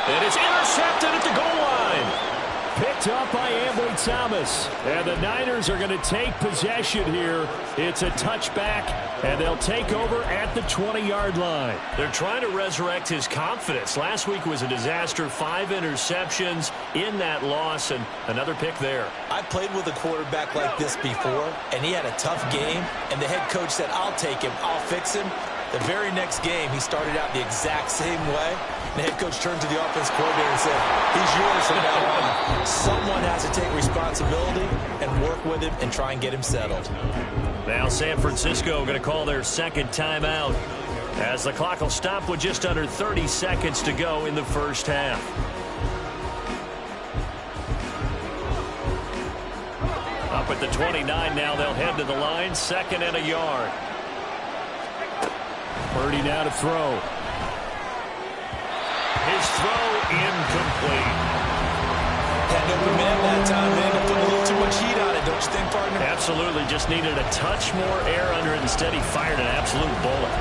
It is intercepted at the goal line. Picked up by Ambry Thomas. And the Niners are going to take possession here. It's a touchback, and they'll take over at the 20-yard line. They're trying to resurrect his confidence. Last week was a disaster. 5 interceptions in that loss, and another pick there. I played with a quarterback like this before, and he had a tough game, and the head coach said, I'll take him, I'll fix him. The very next game, he started out the exact same way. The head coach turned to the offense coordinator and said, he's yours from now on. Someone has to take responsibility and work with him and try and get him settled. Now San Francisco going to call their 2nd timeout as the clock will stop with just under 30 seconds to go in the 1st half. Up at the 29 now, they'll head to the line. 2nd and a yard. Purdy now to throw. His throw incomplete. Had no man that time, man. Put a little too much heat on it, don't you think, partner? Absolutely. Just needed a touch more air under it. Instead, he fired an absolute bullet.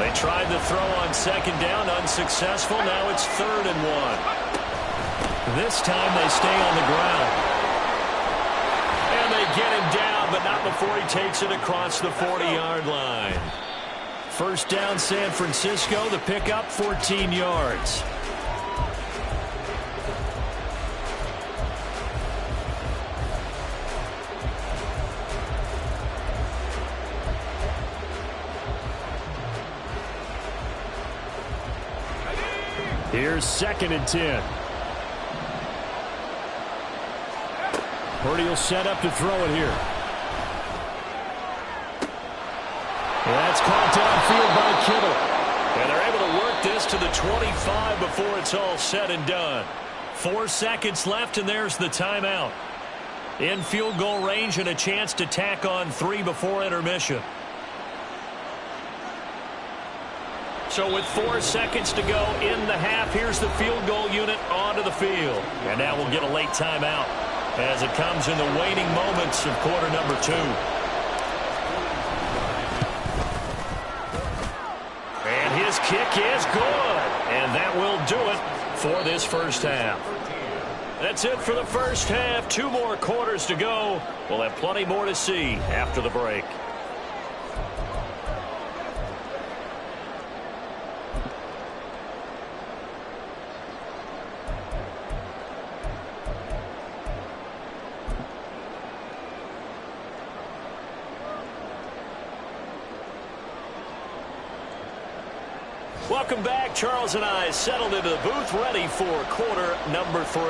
They tried the throw on 2nd down, unsuccessful. Now it's 3rd and 1. This time they stay on the ground. And they get him down, but not before he takes it across the 40-yard line. First down, San Francisco. The pickup, 14 yards. Here's 2nd and 10. Purdy will set up to throw it here. That's caught downfield by Kittle. And they're able to work this to the 25 before it's all said and done. 4 seconds left, and there's the timeout. In field goal range and a chance to tack on 3 before intermission. So with 4 seconds to go in the half, here's the field goal unit onto the field. And now we'll get a late timeout as it comes in the waning moments of quarter number 2. And his kick is good. And that will do it for this first half. That's it for the first half. 2 more quarters to go. We'll have plenty more to see after the break. Welcome back. Charles and I settled into the booth, ready for quarter number 3.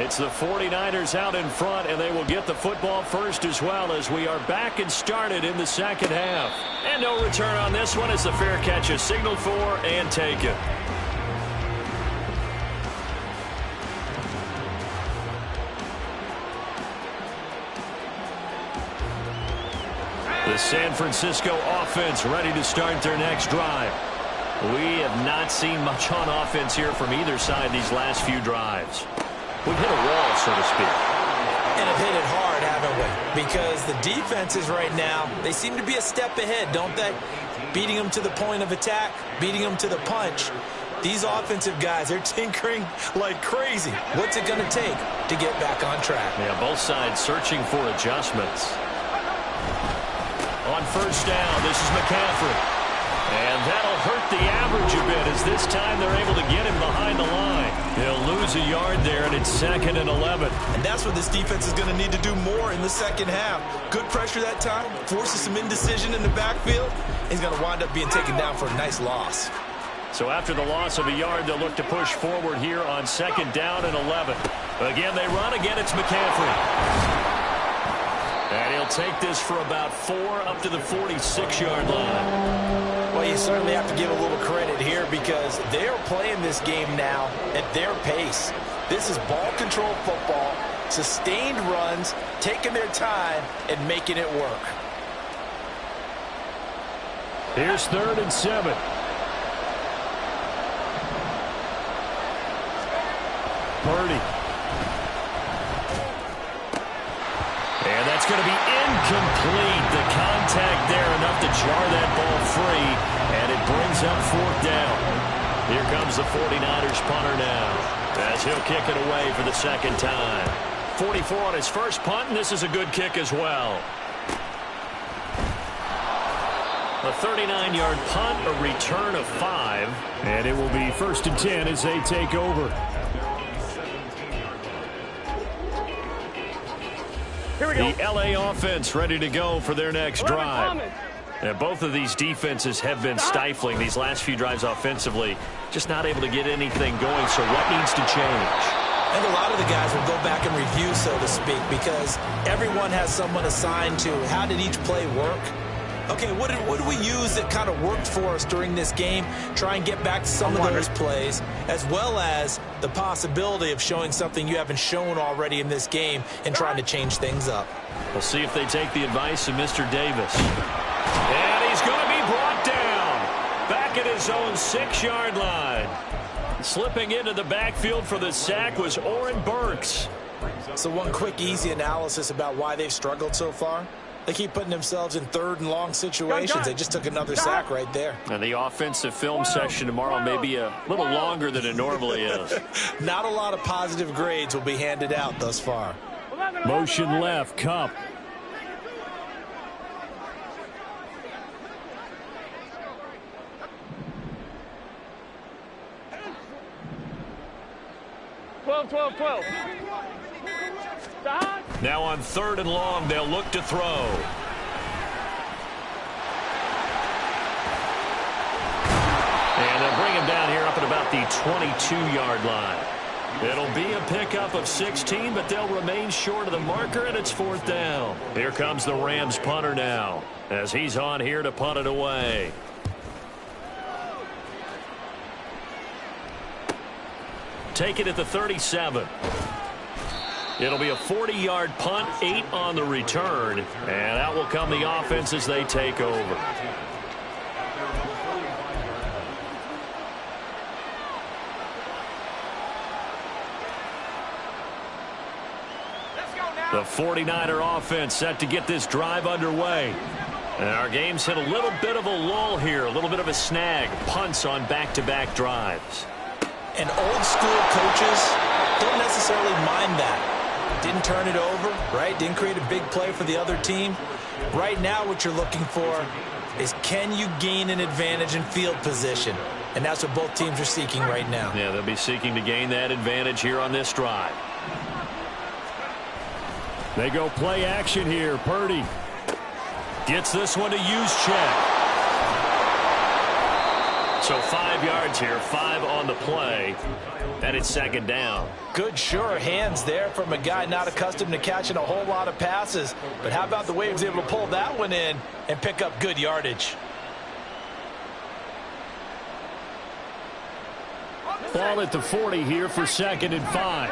It's the 49ers out in front, and they will get the football first as well as we are back and started in the second half. And no return on this one as the fair catch is signaled for and taken. The San Francisco offense ready to start their next drive. We have not seen much on offense here from either side these last few drives. We've hit a wall, so to speak. And have hit it hard, haven't we? Because the defenses right now, they seem to be a step ahead, don't they? Beating them to the point of attack, beating them to the punch. These offensive guys, they're tinkering like crazy. What's it going to take to get back on track? Yeah, both sides searching for adjustments. On first down, this is McCaffrey. And that'll hurt the average a bit as this time they're able to get him behind the line. He'll lose a yard there, and it's 2nd and 11. And that's what this defense is going to need to do more in the second half. Good pressure that time, forces some indecision in the backfield. He's going to wind up being taken down for a nice loss. So after the loss of a yard, they'll look to push forward here on 2nd down and 11. Again, they run. Again, it's McCaffrey. And he'll take this for about 4 up to the 46-yard line. Well, you certainly have to give a little credit here because they're playing this game now at their pace. This is ball control football, sustained runs, taking their time, and making it work. Here's 3rd and 7. Purdy. And that's going to be incomplete. The contact there enough to jar that ball free, and it brings up 4th down. Here comes the 49ers punter now as he'll kick it away for the 2nd time. 44 on his first punt, and this is a good kick as well. A 39-yard punt, a return of 5. And it will be 1st and 10 as they take over. The LA offense ready to go for their next drive. And both of these defenses have been stifling these last few drives offensively. Just not able to get anything going, so what needs to change? And a lot of the guys will go back and review, so to speak, because everyone has someone assigned to how did each play work. Okay, what did we use that kind of worked for us during this game? Try and get back to some of those plays, as well as the possibility of showing something you haven't shown already in this game and trying to change things up. We'll see if they take the advice of Mr. Davis. And he's going to be brought down back at his own 6-yard line. Slipping into the backfield for the sack was Oren Burks. So one quick, easy analysis about why they've struggled so far. They keep putting themselves in third and long situations. They just took another sack right there. And the offensive film session tomorrow may be a little longer than it normally is. Not a lot of positive grades will be handed out thus far. Motion left, Kupp. Twelve. Now on 3rd and long, they'll look to throw. And they'll bring him down here up at about the 22-yard line. It'll be a pickup of 16, but they'll remain short of the marker, and it's 4th down. Here comes the Rams punter now, as he's on here to punt it away. Take it at the 37. It'll be a 40-yard punt, 8 on the return, and out will come the offense as they take over. The 49er offense set to get this drive underway. And our game's hit a little bit of a lull here, a little bit of a snag. Punts on back-to-back drives. And old school coaches don't necessarily mind that. Didn't turn it over, right? Didn't create a big play for the other team. Right now what you're looking for is, can you gain an advantage in field position? And that's what both teams are seeking right now. Yeah, they'll be seeking to gain that advantage here on this drive. They go play action here. Purdy gets this one to Juszczyk. So 5 yards here, 5 on the play, and it's 2nd down. Good, sure hands there from a guy not accustomed to catching a whole lot of passes. But how about the way he was able to pull that one in and pick up good yardage? Ball at the 40 here for 2nd and 5.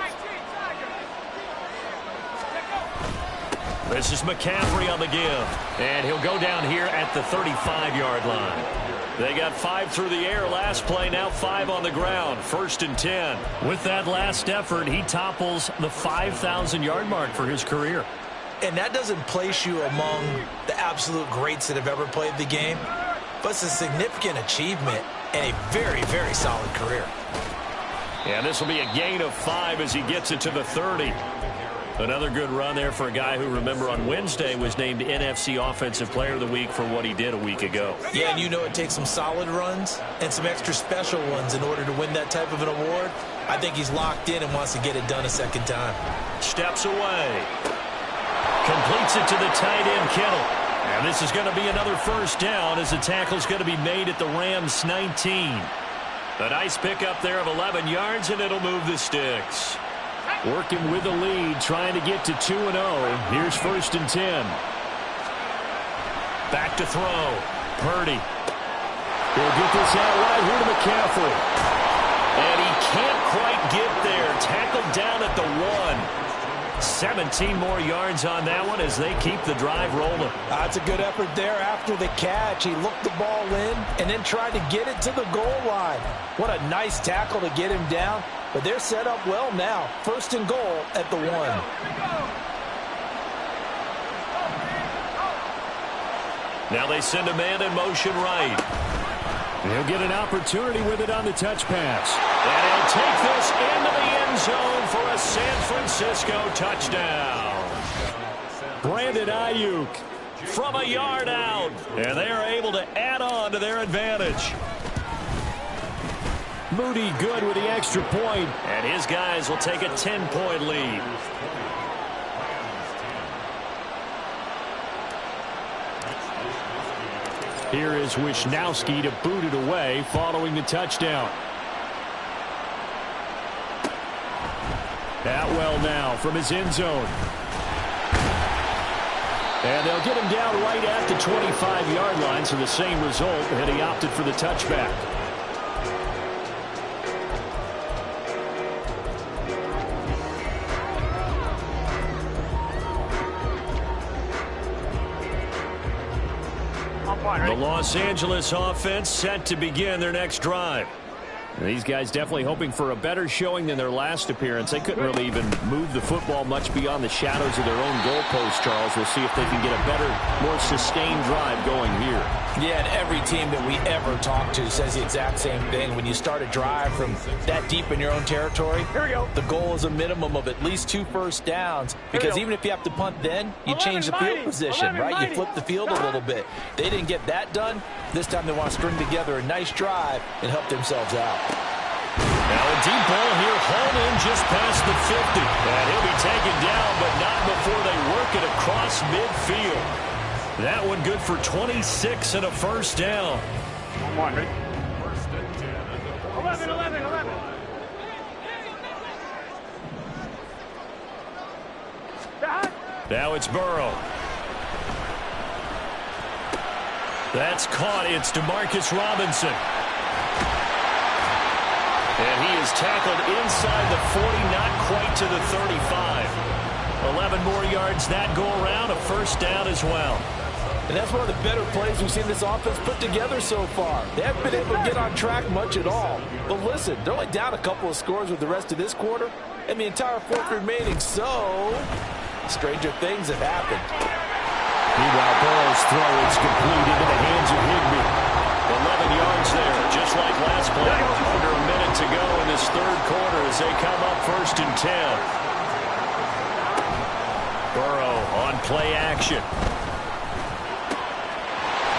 This is McCaffrey on the give, and he'll go down here at the 35-yard line. They got 5 through the air last play, now 5 on the ground. 1st and 10. With that last effort, he topples the 5,000-yard mark for his career. And that doesn't place you among the absolute greats that have ever played the game, but it's a significant achievement and a very, very solid career. And this will be a gain of 5 as he gets it to the 30. Another good run there for a guy who, remember, on Wednesday was named NFC Offensive Player of the Week for what he did a week ago. Yeah, and you know it takes some solid runs and some extra special ones in order to win that type of an award. I think he's locked in and wants to get it done a second time. Steps away. Completes it to the tight end, Kittle. And this is going to be another 1st down as the tackle's going to be made at the Rams' 19. A nice pickup there of 11 yards, and it'll move the sticks. Working with the lead, trying to get to 2-0. Here's 1st and 10. Back to throw. Purdy. He'll get this out right here to McCaffrey. And he can't quite get there. Tackled down at the 1. 17 more yards on that one as they keep the drive rolling. That's a good effort there after the catch. He looked the ball in and then tried to get it to the goal line. What a nice tackle to get him down. But they're set up well now. 1st and goal at the 1. Now they send a man in motion right. He'll get an opportunity with it on the touch pass. And he'll take this into the end zone for a San Francisco touchdown. Brandon Ayuk from a yard out. And they are able to add on to their advantage. Moody good with the extra point. And his guys will take a 10-point lead. Here is Wisnowski to boot it away following the touchdown. Atwell now from his end zone. And they'll get him down right at the 25-yard line, so the same result, and he opted for the touchback. The Los Angeles offense set to begin their next drive. These guys definitely hoping for a better showing than their last appearance. They couldn't really even move the football much beyond the shadows of their own goalpost, Charles. We'll see if they can get a better, more sustained drive going here. Yeah, and every team that we ever talk to says the exact same thing. When you start a drive from that deep in your own territory, here we go. The goal is a minimum of at least 2 first downs, because even if you have to punt then, you change the field position, right? You flip the field a little bit. They didn't get that done. This time they want to string together a nice drive and help themselves out. Now a deep ball here, hauled in just past the 50. And he'll be taken down, but not before they work it across midfield. That one good for 26 and a first down. Come on, ready? 11. Now it's Burrow. That's caught. It's Demarcus Robinson. And he is tackled inside the 40, not quite to the 35. 11 more yards that go around, a first down as well. And that's one of the better plays we've seen this offense put together so far. They haven't been able to get on track much at all. But listen, they're only down a couple of scores with the rest of this quarter and the entire fourth remaining, so stranger things have happened. Meanwhile, Burrow's throw is complete into the hands of Higbee. 11 yards there, just like last play. Under a minute to go in this third quarter as they come up 1st and 10. Burrow on play action.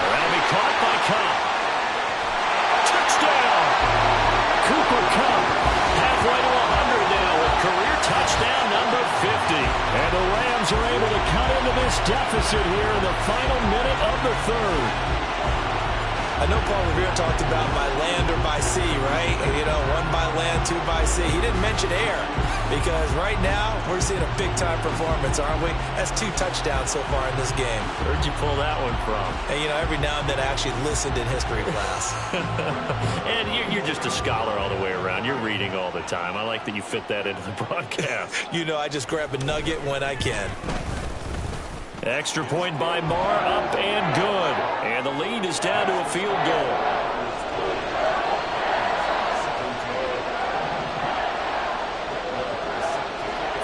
That'll be caught by Kupp. Touchdown! Cooper Kupp halfway to 100 now with career touchdown number 50. And the Rams are able to cut into this deficit here in the final minute of the third. I know Paul Revere talked about by land or by sea, right? You know, 1 by land, 2 by sea. He didn't mention air because right now we're seeing a big-time performance, aren't we? That's 2 touchdowns so far in this game. Where'd you pull that one from? And, you know, every now and then I actually listened in history class. And you're just a scholar all the way around. You're reading all the time. I like that you fit that into the broadcast. You know, I just grab a nugget when I can. Extra point by Marr, up and good. And the lead is down to a field goal.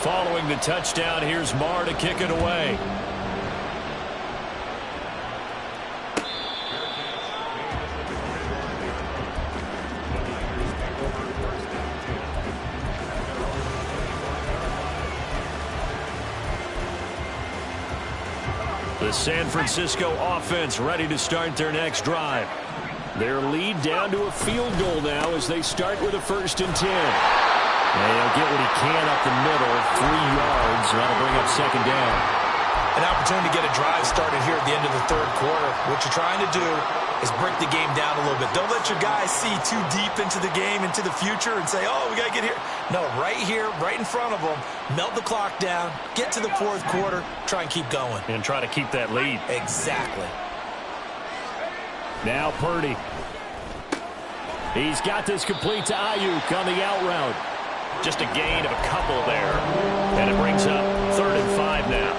Following the touchdown, here's Marr to kick it away. The San Francisco offense ready to start their next drive. Their lead down to a field goal now as they start with a 1st and 10. And he'll get what he can up the middle, 3 yards. That'll bring up 2nd down. An opportunity to get a drive started here at the end of the third quarter. What you're trying to do is break the game down a little bit. Don't let your guys see too deep into the game, into the future, and say, oh, we got to get here. No, right here, right in front of them, melt the clock down, get to the fourth quarter, try and keep going. And try to keep that lead. Exactly. Now Purdy. He's got this complete to Ayuk on the out route. Just a gain of a couple there. And it brings up 3rd and 5 now.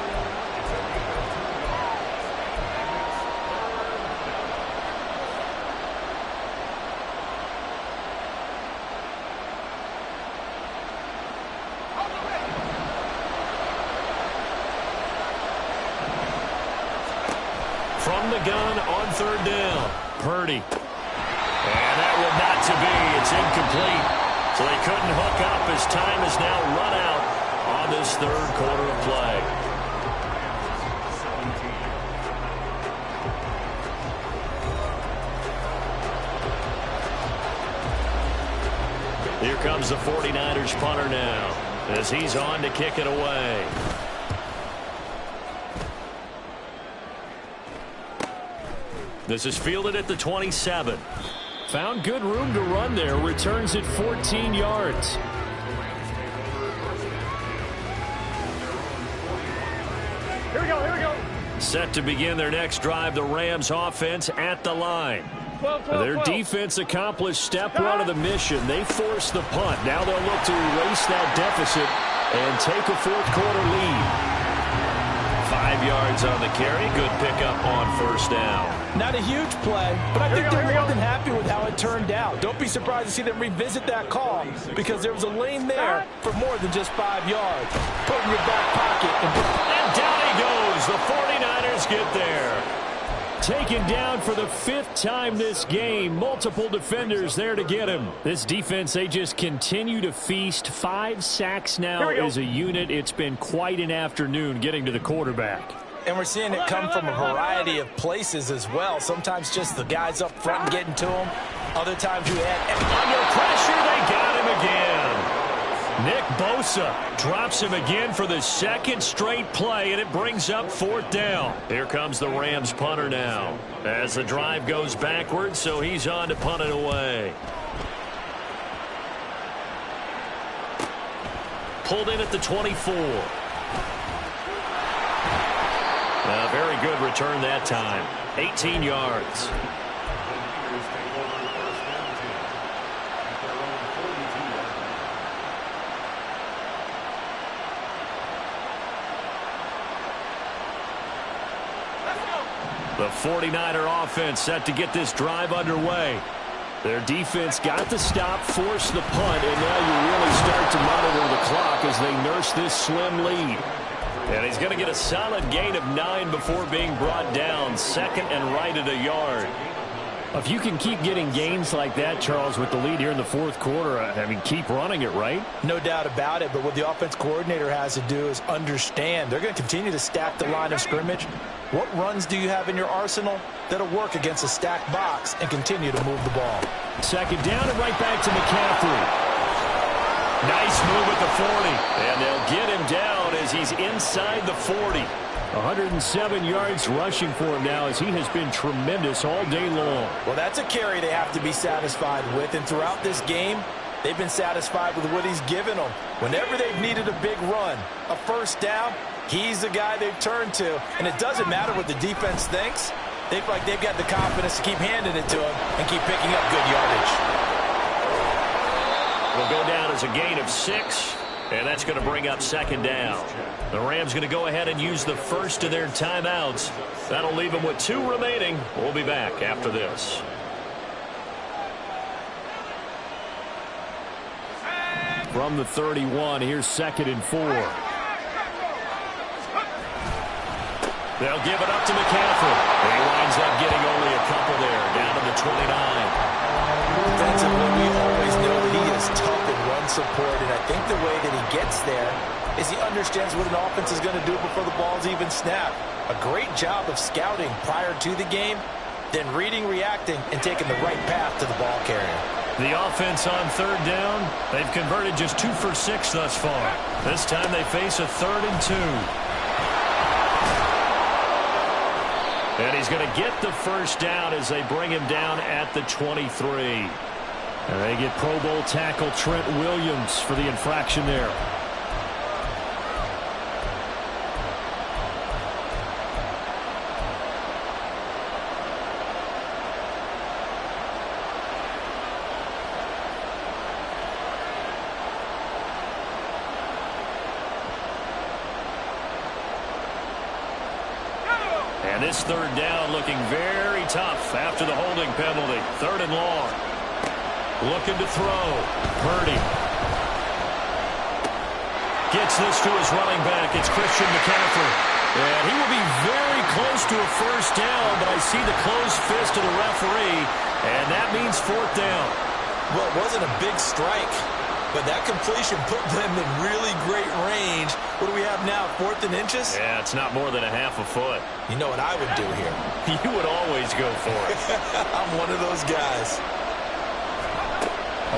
From the gun on 3rd down. Purdy. And that one not to be. It's incomplete. So they couldn't hook up as time is now run out on this third quarter of play. Here comes the 49ers punter now as he's on to kick it away. This is fielded at the 27. Found good room to run there. Returns it 14 yards. Here we go. Set to begin their next drive, the Rams offense at the line. 12. Their defense accomplished step 1 of the mission. They forced the punt. Now they'll look to erase that deficit and take a fourth quarter lead. 5 5 yards on the carry. Good pickup on first down. Not a huge play, but I think they're more than happy with how it turned out. Don't be surprised to see them revisit that call because there was a lane there for more than just 5 yards. Put in your back pocket. And down he goes. The 49ers get there. Taken down for the 5th time this game. Multiple defenders there to get him. This defense, they just continue to feast. 5 sacks now as a unit. It's been quite an afternoon getting to the quarterback. And we're seeing it come from a variety of places as well. Sometimes just the guys up front and getting to him. Other times you had under pressure. They got him again. Nick Bosa drops him again for the 2nd straight play, and it brings up 4th down. Here comes the Rams punter now as the drive goes backwards, so he's on to punt it away. Pulled in at the 24. A very good return that time. 18 yards. The 49er offense set to get this drive underway. Their defense got the stop, forced the punt, and now you really start to monitor the clock as they nurse this slim lead. And he's going to get a solid gain of 9 before being brought down. 2nd and right at a yard. If you can keep getting gains like that, Charles, with the lead here in the 4th quarter, I mean, keep running it, right? No doubt about it, but what the offense coordinator has to do is understand they're going to continue to stack the line of scrimmage. What runs do you have in your arsenal that'll work against a stacked box and continue to move the ball? 2nd down and right back to McCaffrey. Nice move at the 40, and they'll get him down as he's inside the 40. 107 yards rushing for him now as he has been tremendous all day long. Well, that's a carry they have to be satisfied with, and throughout this game, they've been satisfied with what he's given them. Whenever they've needed a big run, a 1st down, he's the guy they've turned to, and it doesn't matter what the defense thinks. They feel like they've got the confidence to keep handing it to him and keep picking up good yardage. Will go down as a gain of 6, and that's going to bring up 2nd down. The Rams going to go ahead and use the first of their timeouts. That'll leave them with 2 remaining. We'll be back after this. From the 31, here's 2nd and 4. They'll give it up to McCaffrey. And he winds up getting only a couple there, down to the 29. Defensively, we always know he is tough in run support, and I think the way that he gets there is he understands what an offense is going to do before the ball's even snapped. A great job of scouting prior to the game, then reading, reacting, and taking the right path to the ball carrier. The offense on 3rd down, they've converted just 2 for 6 thus far. This time they face a 3rd and 2. And he's going to get the 1st down as they bring him down at the 23. And they get Pro Bowl tackle Trent Williams for the infraction there. And this 3rd down looking very tough after the holding penalty. 3rd and long. Looking to throw. Purdy. Gets this to his running back. It's Christian McCaffrey. And he will be very close to a 1st down, but I see the closed fist of the referee, and that means 4th down. Well, it wasn't a big strike, but that completion put them in really great range. What do we have now, 4th and inches? Yeah, it's not more than a half a foot. You know what I would do here? You would always go for it. I'm one of those guys.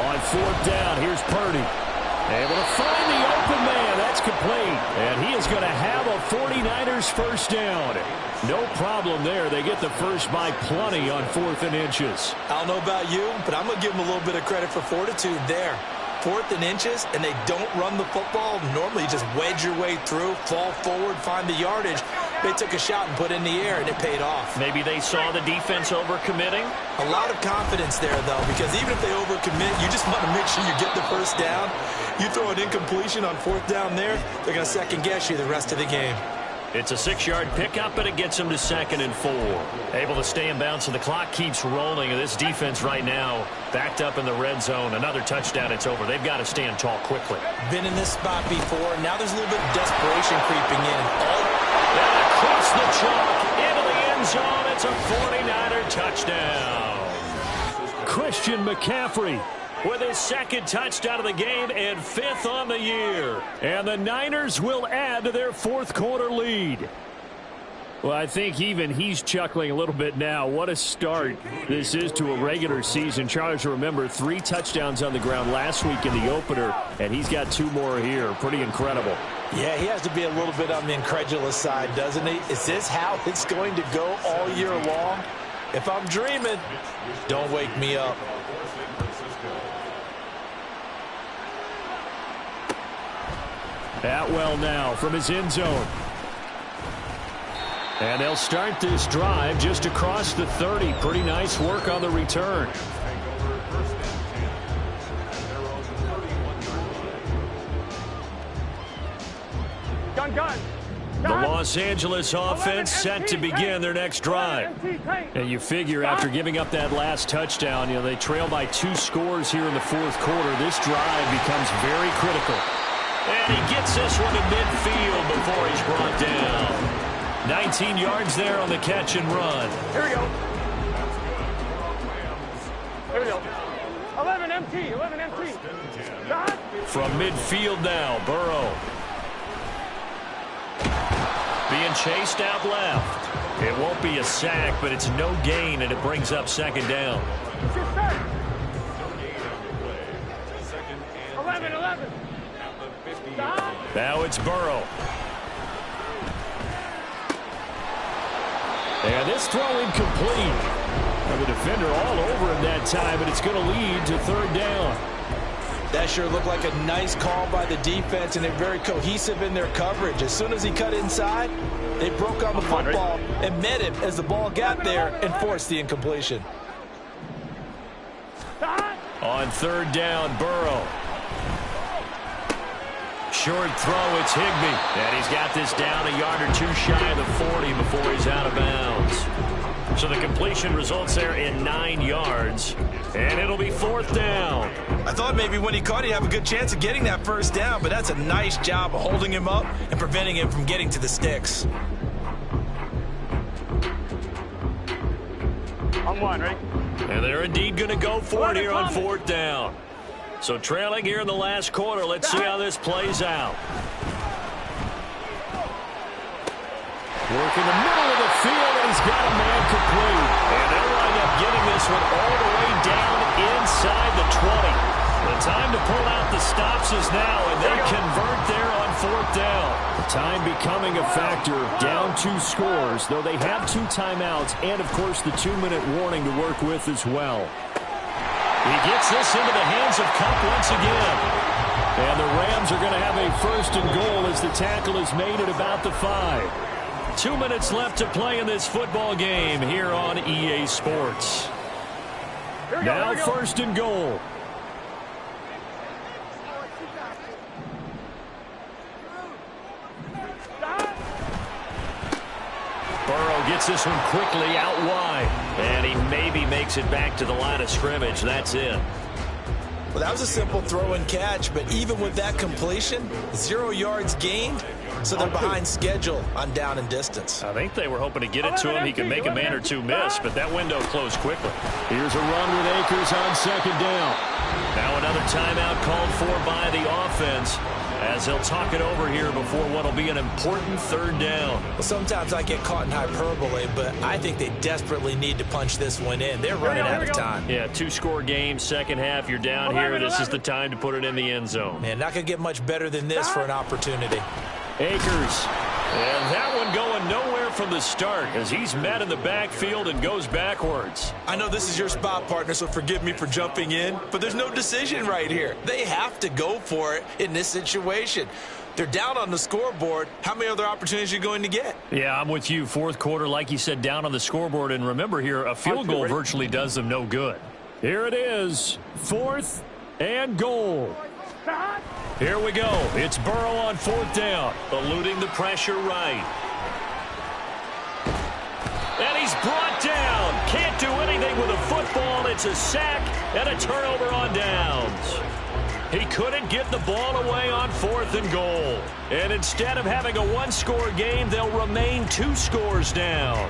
On 4th down, here's Purdy. Able to find the open man. That's complete. And he is going to have a 49ers 1st down. No problem there. They get the first by plenty on 4th and inches. I don't know about you, but I'm going to give them a little bit of credit for fortitude there. 4th and inches, and they don't run the football. Normally, you just wedge your way through, fall forward, find the yardage. They took a shot and put it in the air, and it paid off. Maybe they saw the defense overcommitting? A lot of confidence there, though, because even if they overcommit, you just want to make sure you get the 1st down. You throw an incompletion on 4th down there, they're going to second-guess you the rest of the game. It's a 6-yard pickup, and it gets him to 2nd and 4. Able to stay in bounds, so the clock keeps rolling. And this defense right now backed up in the red zone. Another touchdown, it's over. They've got to stand tall quickly. Been in this spot before. Now there's a little bit of desperation creeping in. And across the chalk into the end zone. It's a 49er touchdown. Christian McCaffrey with his 2nd touchdown of the game and 5th on the year. And the Niners will add to their 4th quarter lead. Well, I think even he's chuckling a little bit now. What a start this is to a regular season. Chargers, remember, 3 touchdowns on the ground last week in the opener, and he's got 2 more here. Pretty incredible. Yeah, he has to be a little bit on the incredulous side, doesn't he? Is this how it's going to go all year long? If I'm dreaming, don't wake me up. Atwell now from his end zone. And they'll start this drive just across the 30. Pretty nice work on the return. The Los Angeles offense set to begin their next drive. And you figure after giving up that last touchdown, they trail by 2 scores here in the 4th quarter. This drive becomes very critical. And he gets this one to midfield before he's brought down. 19 yards there on the catch and run. Here we go. Here we go. 11 MT, 11 MT. From midfield now, Burrow. Being chased out left. It won't be a sack, but it's no gain, and it brings up 2nd down. 11. Now it's Burrow. And this throw incomplete. And the defender all over him that time, but it's going to lead to 3rd down. That sure looked like a nice call by the defense, and they're very cohesive in their coverage. As soon as he cut inside, they broke on the football and met him as the ball got there and forced the incompletion. On 3rd down, Burrow. Short throw, it's Higbee. And he's got this down a yard or 2 shy of the 40 before he's out of bounds. So the completion results there in 9 yards. And it'll be 4th down. I thought maybe when he caught it, he'd have a good chance of getting that 1st down, but that's a nice job of holding him up and preventing him from getting to the sticks. On 1, right? And they're indeed going to go for it here on 4th down. So trailing here in the last quarter. Let's see how this plays out. Work in the middle of the field, and he's got a man complete. And they'll wind up getting this one all the way down inside the 20. The time to pull out the stops is now, and they convert there on 4th down. Time becoming a factor, down 2 scores, though they have 2 timeouts and, of course, the 2-minute warning to work with as well. He gets this into the hands of Kupp once again. And the Rams are going to have a 1st and goal as the tackle is made at about the 5. 2 minutes left to play in this football game here on EA Sports. Now 1st and goal. Burrow gets this one quickly out wide. And he maybe makes it back to the line of scrimmage. That's it. Well, that was a simple throw and catch, but even with that completion, 0 yards gained, so they're behind schedule on down and distance. I think they were hoping to get it to him. He could make a man or 2 miss, but that window closed quickly. Here's a run with Akers on 2nd down. Now another timeout called for by the offense as they'll talk it over here before what will be an important 3rd down. Well, sometimes I get caught in hyperbole, but I think they desperately need to punch this one in. They're running out of time. Yeah, 2-score game, 2nd half, you're down here. This is the time to put it in the end zone. Man, not going to get much better than this for an opportunity. Akers. And that one going nowhere from the start as he's met in the backfield and goes backwards. I know this is your spot, partner, so forgive me for jumping in, but there's no decision right here. They have to go for it in this situation. They're down on the scoreboard. How many other opportunities are you going to get? Yeah, I'm with you. 4th quarter, like you said, down on the scoreboard. And remember here, a field goal virtually does them no good. Here it is, 4th and goal. Here we go. It's Burrow on 4th down. Eluding the pressure right. he's brought down. Can't do anything with a football. It's a sack and a turnover on downs. He couldn't get the ball away on 4th and goal. And instead of having a one-score game, they'll remain 2 scores down.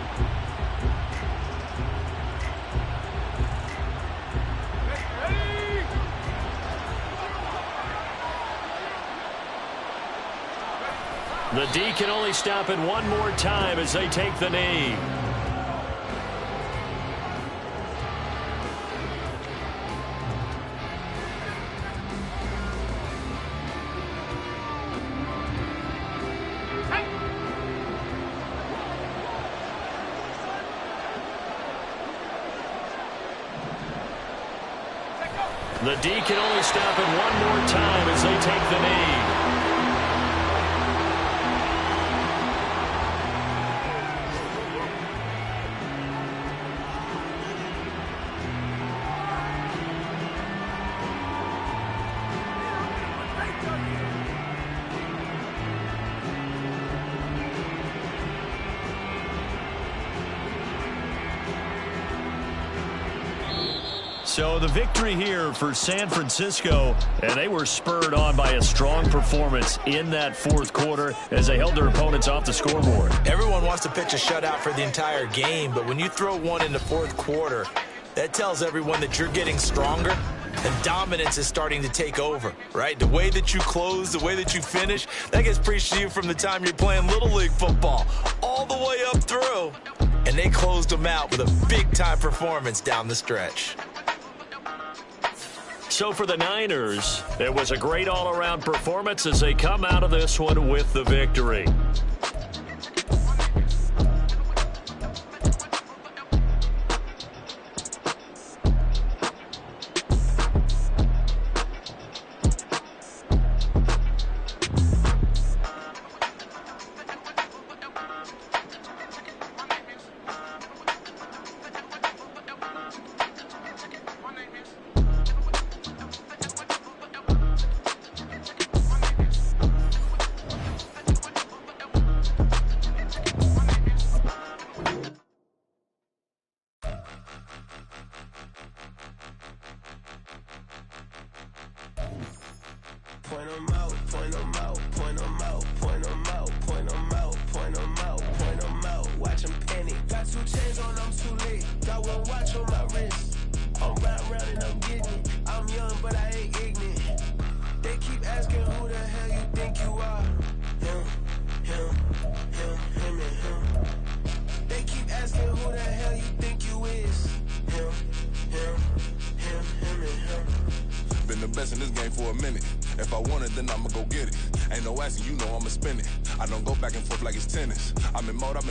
The D can only stop it one more time as they take the knee. The D can only stop it one more time as they take the knee. So the victory here for San Francisco, and they were spurred on by a strong performance in that 4th quarter as they held their opponents off the scoreboard. Everyone wants to pitch a shutout for the entire game, but when you throw one in the 4th quarter, that tells everyone that you're getting stronger and dominance is starting to take over, right? The way that you close, the way that you finish, that gets preached to you from the time you're playing Little League football all the way up through. And they closed them out with a big-time performance down the stretch. So for the Niners, it was a great all-around performance as they come out of this one with the victory. Point 'em out, point 'em out, point 'em out, point 'em out, point 'em out, point 'em out, point 'em out. Watch 'em panic. Got 2 chains on, I'm too late. Got 1 watch on my wrist. I'm round and I'm getting it. I'm young, but I ain't ignorant. They keep asking who the hell you think you are. Him, and him. They keep asking who the hell you think you is. Him, and him. Been the best in this game for a minute. If I want it, then I'ma go get it. Ain't no asking, you know I'ma spin it. I don't go back and forth like it's tennis. I'm in mode, I'm in